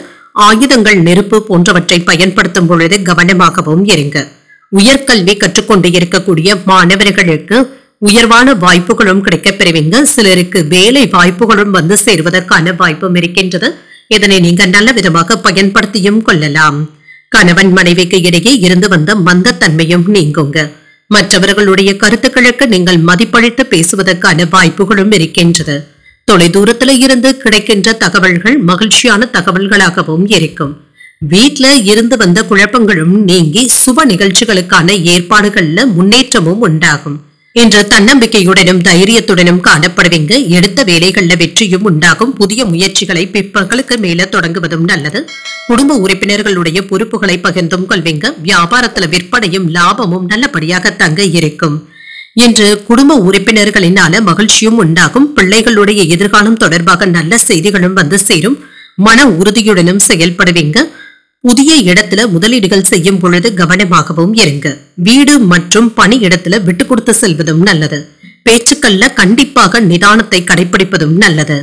Speaker 1: ஆயுதங்கள், நெருப்பு போன்றவற்றை பயன்படுத்தும் பொழுது கவனமாகவும் இருங்க. உயர்கல்வி கற்றுக்கொண்டு இருக்கக்கூடிய மாணவர்களுக்கு உயர்வான வாய்ப்புகளும் கிடைக்கப் பெறுவீங்க. சிலருக்கு வேலை வாய்ப்புகளும் வந்து சேருவதற்கான வாய்ப்பும் இருக்கின்றது. இதனை நீங்க நல்ல விதமாக பயன்படுத்தியும் கொள்ளலாம். கணவன் மனைவிக்கு இடையே இருந்து வந்த மந்தத்தன்மையும் நீங்குங்க. மற்றவர்களுடைய கருத்துக்களுக்கு நீங்கள் மதிப்பளித்து பேசுவதற்கான வாய்ப்புகளும் இருக்கின்றது. தொலைதூரத்துல இருந்து கிடைக்கின்ற தகவல்கள் மகிழ்ச்சியான தகவல்களாகவும் இருக்கும். வீட்ல இருந்து வந்த குழப்பங்களும் நீங்கி சுப நிகழ்ச்சிகளுக்கான ஏற்பாடுகள்ல முன்னேற்றமும் உண்டாகும். இன்று தன்னம்பிக்கையுடனும் தைரியத்துடனும் காணப்படுவீங்க. எடுத்த வேலைகள்ல வெற்றியும் உண்டாகும். புதிய முயற்சிகளை பிற்பகலுக்கு மேல தொடங்குவதும் நல்லது. குடும்ப உறுப்பினர்களுடைய பொறுப்புகளை பகிர்ந்தும் கொள்வீங்க. வியாபாரத்துல விற்பனையும் லாபமும் நல்லபடியாக தங்க இருக்கும். இன்று குடும்ப உறுப்பினர்களினால மகிழ்ச்சியும் உண்டாகும். பிள்ளைகளுடைய எதிர்காலம் தொடர்பாக நல்ல செய்திகளும் வந்து சேரும். மன உறுதியுடனும் செயல்படுவீங்க. புதிய இடத்துல முதலீடுகள் செய்யும் பொழுது கவனமாகவும் இருங்க. வீடு மற்றும் பணி இடத்துல விட்டு கொடுத்து செல்வதும் நல்லது. பேச்சுக்கள்ல கண்டிப்பாக நிதானத்தை கடைபிடிப்பதும் நல்லது.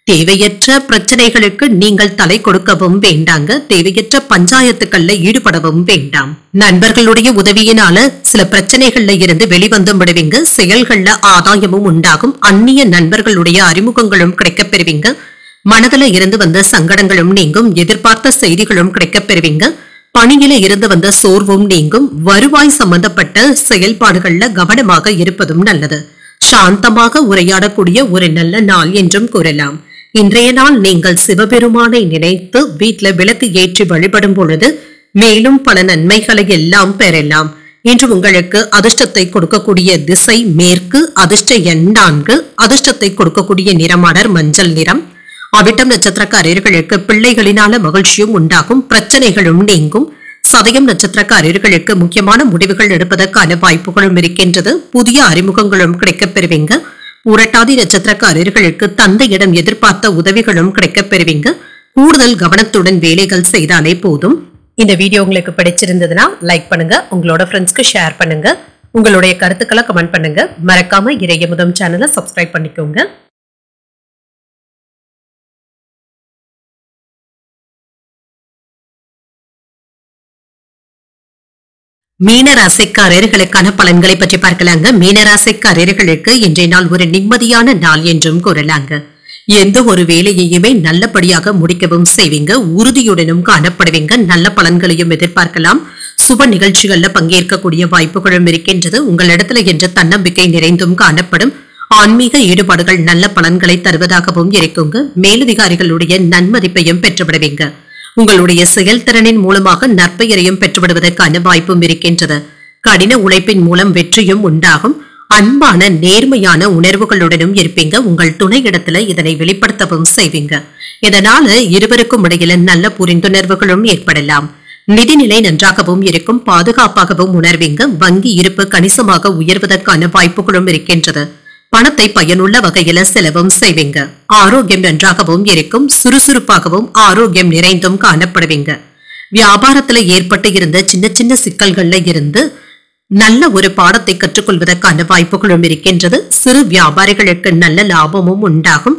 Speaker 1: தேவையற்ற பிரச்சனைகளுக்கு நீங்கள் தலை கொடுக்கவும் வேண்டாங்க. தேவையற்ற பஞ்சாயத்துக்கள்ல ஈடுபடவும் வேண்டாம். நண்பர்களுடைய உதவியினால சில பிரச்சனைகள்ல இருந்து வெளிவந்தும் விடுவீங்க. செயல்கள்ல ஆதாயமும் உண்டாகும். அந்நிய நண்பர்களுடைய அறிமுகங்களும் கிடைக்கப் பெறுவீங்க. மனதுல இருந்து வந்த சங்கடங்களும் நீங்கும். எதிர்பார்த்த செய்திகளும் கிடைக்கப் பெறுவீங்க. பணியில இருந்து வந்த சோர்வும் நீங்கும். வருவாய் சம்பந்தப்பட்ட செயல்பாடுகள்ல கவனமாக இருப்பதும் நல்லது. சாந்தமாக உரையாடக்கூடிய ஒரு நல்ல நாள் என்றும் கூறலாம். இன்றைய நாள் நீங்கள் சிவபெருமானை நினைத்து வீட்டுல விளக்கு ஏற்றி வழிபடும் பொழுது மேலும் பல நன்மைகளை எல்லாம் பெறலாம். இன்று உங்களுக்கு அதிர்ஷ்டத்தை கொடுக்கக்கூடிய திசை மேற்கு. அதிர்ஷ்ட எண் 4. அதிர்ஷ்டத்தை கொடுக்கக்கூடிய நிறமாடர் மஞ்சள் நிறம். அவிட்டம் நட்சத்திரக்காரர்களுக்கு பிள்ளைகளினால மகிழ்ச்சியும் உண்டாகும். பிரச்சனைகளும் நீங்கும். சதயம் நட்சத்திரக்காரர்களுக்கு முக்கியமான முடிவுகள் எடுப்பதற்கான வாய்ப்புகளும் இருக்கின்றது. புதிய அறிமுகங்களும் கிடைக்கப் பெறுவீங்க. புரட்டாதி நட்சத்திரக்காரர்களுக்கு தந்தையிடம் எதிர்பார்த்த உதவிகளும் கிடைக்கப் பெறுவீங்க. கூடுதல் கவனத்துடன் வேலைகள் செய்தாலே போதும். இந்த வீடியோ உங்களுக்கு பிடிச்சிருந்ததுன்னா லைக் பண்ணுங்க. உங்களோட ஃப்ரெண்ட்ஸ்க்கு ஷேர் பண்ணுங்க. உங்களுடைய கருத்துக்களை கமெண்ட் பண்ணுங்க. மறக்காம இறையமுதம் சேனலை சப்ஸ்கிரைப் பண்ணிக்கோங்க. மீனராசிக்காரர்களுக்கான பலன்களை பற்றி பார்க்கலாங்க. மீனராசிக்காரர்களுக்கு இன்றைய நாள் ஒரு நிம்மதியான நாள் என்றும் கூறலாங்க. எந்த ஒரு வேலையையுமே நல்லபடியாக முடிக்கவும் செய்வீங்க. உறுதியுடனும் காணப்படுவீங்க. நல்ல பலன்களையும் எதிர்பார்க்கலாம். சுப நிகழ்ச்சிகள்ல பங்கேற்கக்கூடிய வாய்ப்புகளும் இருக்கின்றது. உங்களிடத்துல என்ற தன்னம்பிக்கை நிறைந்தும் காணப்படும். ஆன்மீக ஈடுபாடுகள் நல்ல பலன்களை தருவதாகவும் இருக்குங்க. மேலதிகாரிகளுடைய நன்மதிப்பையும் பெற்றுவிடுவீங்க. உங்களுடைய செயல்திறனின் மூலமாக நற்பெயரையும் பெற்றுவிடுவதற்கான வாய்ப்பும் இருக்கின்றது. கடின உழைப்பின் மூலம் வெற்றியும் உண்டாகும். அன்பான நேர்மையான உணர்வுகளுடனும் இருப்பீங்க. உங்கள் துணையிடத்துல இதனை வெளிப்படுத்தவும் செய்வீங்க. இதனால இருவருக்கும் இடையில நல்ல புரிந்துணர்வுகளும் ஏற்படலாம். நிதிநிலை நன்றாகவும் இருக்கும். பாதுகாப்பாகவும் உணர்வீங்க. வங்கி இருப்பு கணிசமாக உயர்வதற்கான வாய்ப்புகளும் இருக்கின்றது. பணத்தை பயனுள்ள வகையில செலவும் செய்வீங்க. ஆரோக்கியம் நன்றாகவும் இருக்கும். சுறுசுறுப்பாகவும் ஆரோக்கியம் நிறைந்தும் காணப்படுவீங்க. வியாபாரத்துல ஏற்பட்டு இருந்த சின்ன சின்ன சிக்கல்கள்ல இருந்து நல்ல ஒரு பாடத்தை கற்றுக்கொள்வதற்கான வாய்ப்புகளும் இருக்கின்றது. சிறு வியாபாரிகளுக்கு நல்ல லாபமும் உண்டாகும்.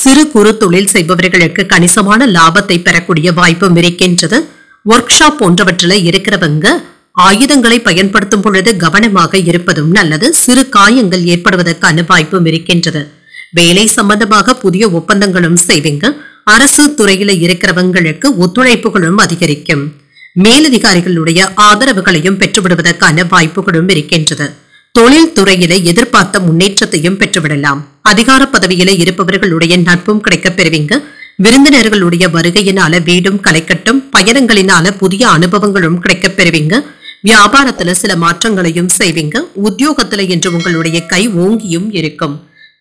Speaker 1: சிறு குறு தொழில் செய்பவர்களுக்கு கணிசமான லாபத்தை பெறக்கூடிய வாய்ப்பும் இருக்கின்றது. ஒர்க் ஷாப் போன்றவற்றில் இருக்கிறவங்க ஆயுதங்களை பயன்படுத்தும் பொழுது கவனமாக இருப்பதும் நல்லது. சிறு காயங்கள் ஏற்படுவதற்கான வாய்ப்பும் இருக்கின்றது. வேலை சம்பந்தமாக புதிய ஒப்பந்தங்களும் செய்வீங்க. அரசு துறையில இருக்கிறவங்களுக்கு ஒத்துழைப்புகளும் அதிகரிக்கும். மேலதிகாரிகளுடைய ஆதரவுகளையும் பெற்றுவிடுவதற்கான வாய்ப்புகளும் இருக்கின்றது. தொழில் துறையில எதிர்பார்த்த முன்னேற்றத்தையும் பெற்றுவிடலாம். அதிகார பதவியில இருப்பவர்களுடைய நட்பும் கிடைக்கப் பெறுவீங்க. விருந்தினர்களுடைய வருகையினால வீடும் கலைக்கட்டும். பயணங்களினால புதிய அனுபவங்களும் கிடைக்கப் பெறுவீங்க. வியாபாரத்துல சில மாற்றங்களையும் செய்வீங்க. உத்தியோகத்துல இன்று உங்களுடைய கை ஓங்கியும் இருக்கும்.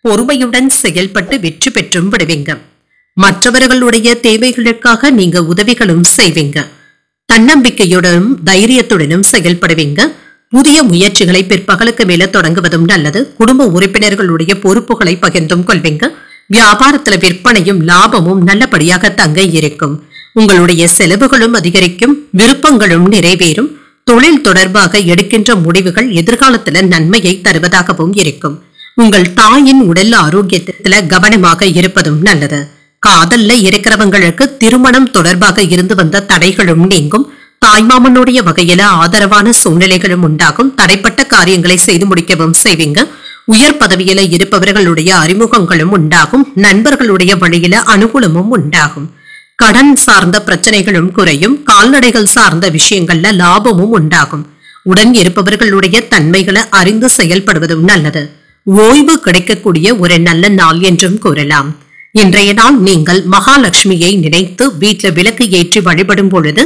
Speaker 1: பொறுமையுடன் செயல்பட்டு வெற்றி பெற்றும் விடுவீங்க. மற்றவர்களுடைய தேவைகளுக்காக நீங்க உதவிகளும் செய்வீங்க. தன்னம்பிக்கையுடனும் தைரியத்துடனும் செயல்படுவீங்க. புதிய முயற்சிகளை பிற்பகலுக்கு மேல தொடங்குவதும் நல்லது. குடும்ப உறுப்பினர்களுடைய பொறுப்புகளை பகிர்ந்தும் கொள்வீங்க. வியாபாரத்துல விற்பனையும் லாபமும் நல்லபடியாக தங்க இருக்கும். உங்களுடைய செலவுகளும் அதிகரிக்கும். விருப்பங்களும் நிறைவேறும். தொழில் தொடர்பாக எடுக்கின்ற முடிவுகள் எதிர்காலத்துல நன்மையை தருவதாகவும் இருக்கும். உங்கள் தாயின் உடல் ஆரோக்கியத்துல கவனமாக இருப்பதும் நல்லது. காதல்ல இருக்கிறவங்களுக்கு திருமணம் தொடர்பாக இருந்து வந்த தடைகளும் நீங்கும். தாய்மாமனுடைய வகையில ஆதரவான சூழ்நிலைகளும் உண்டாகும். தடைப்பட்ட காரியங்களை செய்து முடிக்கவும் செய்வீங்க. உயர் பதவியில இருப்பவர்களுடைய அறிமுகங்களும் உண்டாகும். நண்பர்களுடைய வழியில அனுகூலமும் உண்டாகும். கடன் சார்ந்த பிரச்சனைகளும் குறையும். கால்நடைகள் சார்ந்த விஷயங்கள்ல லாபமும் உண்டாகும். உடன் இருப்பவர்களுடைய தன்மைகளை அறிந்து செயல்படுவதும் நல்லது. ஓய்வு கிடைக்கக்கூடிய ஒரு நல்ல நாள் என்றும் கூறலாம். இன்றைய நாள் நீங்கள் மகாலட்சுமியை நினைத்து வீட்டில் விளக்கு ஏற்றி வழிபடும் பொழுது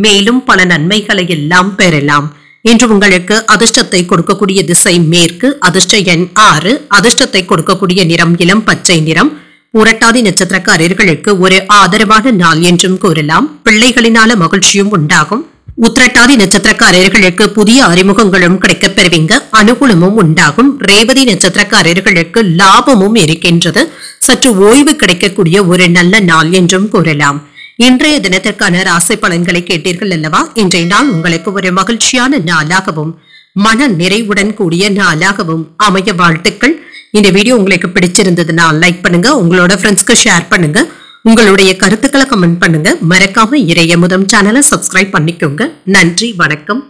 Speaker 1: மேலும் பல நன்மைகளை எல்லாம் பெறலாம். இன்று உங்களுக்கு அதிர்ஷ்டத்தை கொடுக்கக்கூடிய திசை மேற்கு. அதிர்ஷ்ட எண் 6. அதிர்ஷ்டத்தை கொடுக்கக்கூடிய நிறம் இளம் பச்சை நிறம். புரட்டாதி நட்சத்திரக்காரர்களுக்கு ஒரு ஆதரவான நாள் என்றும் கூறலாம். பிள்ளைகளினால மகிழ்ச்சியும் உண்டாகும். உத்திரட்டாதி நட்சத்திரக்காரர்களுக்கு புதிய அறிமுகங்களும் கிடைக்கப் பெறுவீங்க. அனுகூலமும் உண்டாகும். ரேவதி நட்சத்திரக்காரர்களுக்கு லாபமும் இருக்கின்றது. சற்று ஓய்வு கிடைக்கக்கூடிய ஒரு நல்ல நாள் என்றும் கூறலாம். இன்றைய தினத்திற்கான ராசி பலன்களை கேட்டீர்கள் அல்லவா? இன்றைய நாள் உங்களுக்கு ஒரு மகிழ்ச்சியான நாளாகவும் மன நிறைவுடன் கூடிய நாளாகவும் அமைய வாழ்த்துக்கள். இந்த வீடியோ உங்களுக்கு பிடிச்சிருந்ததுன்னா லைக் பண்ணுங்க, உங்களோட ஃப்ரெண்ட்ஸ்க்கு ஷேர் பண்ணுங்க, உங்களுடைய கருத்துக்களை கமெண்ட் பண்ணுங்க. மறக்காம இறையமுதம் சேனலை சப்ஸ்கிரைப் பண்ணிக்கோங்க. நன்றி, வணக்கம்.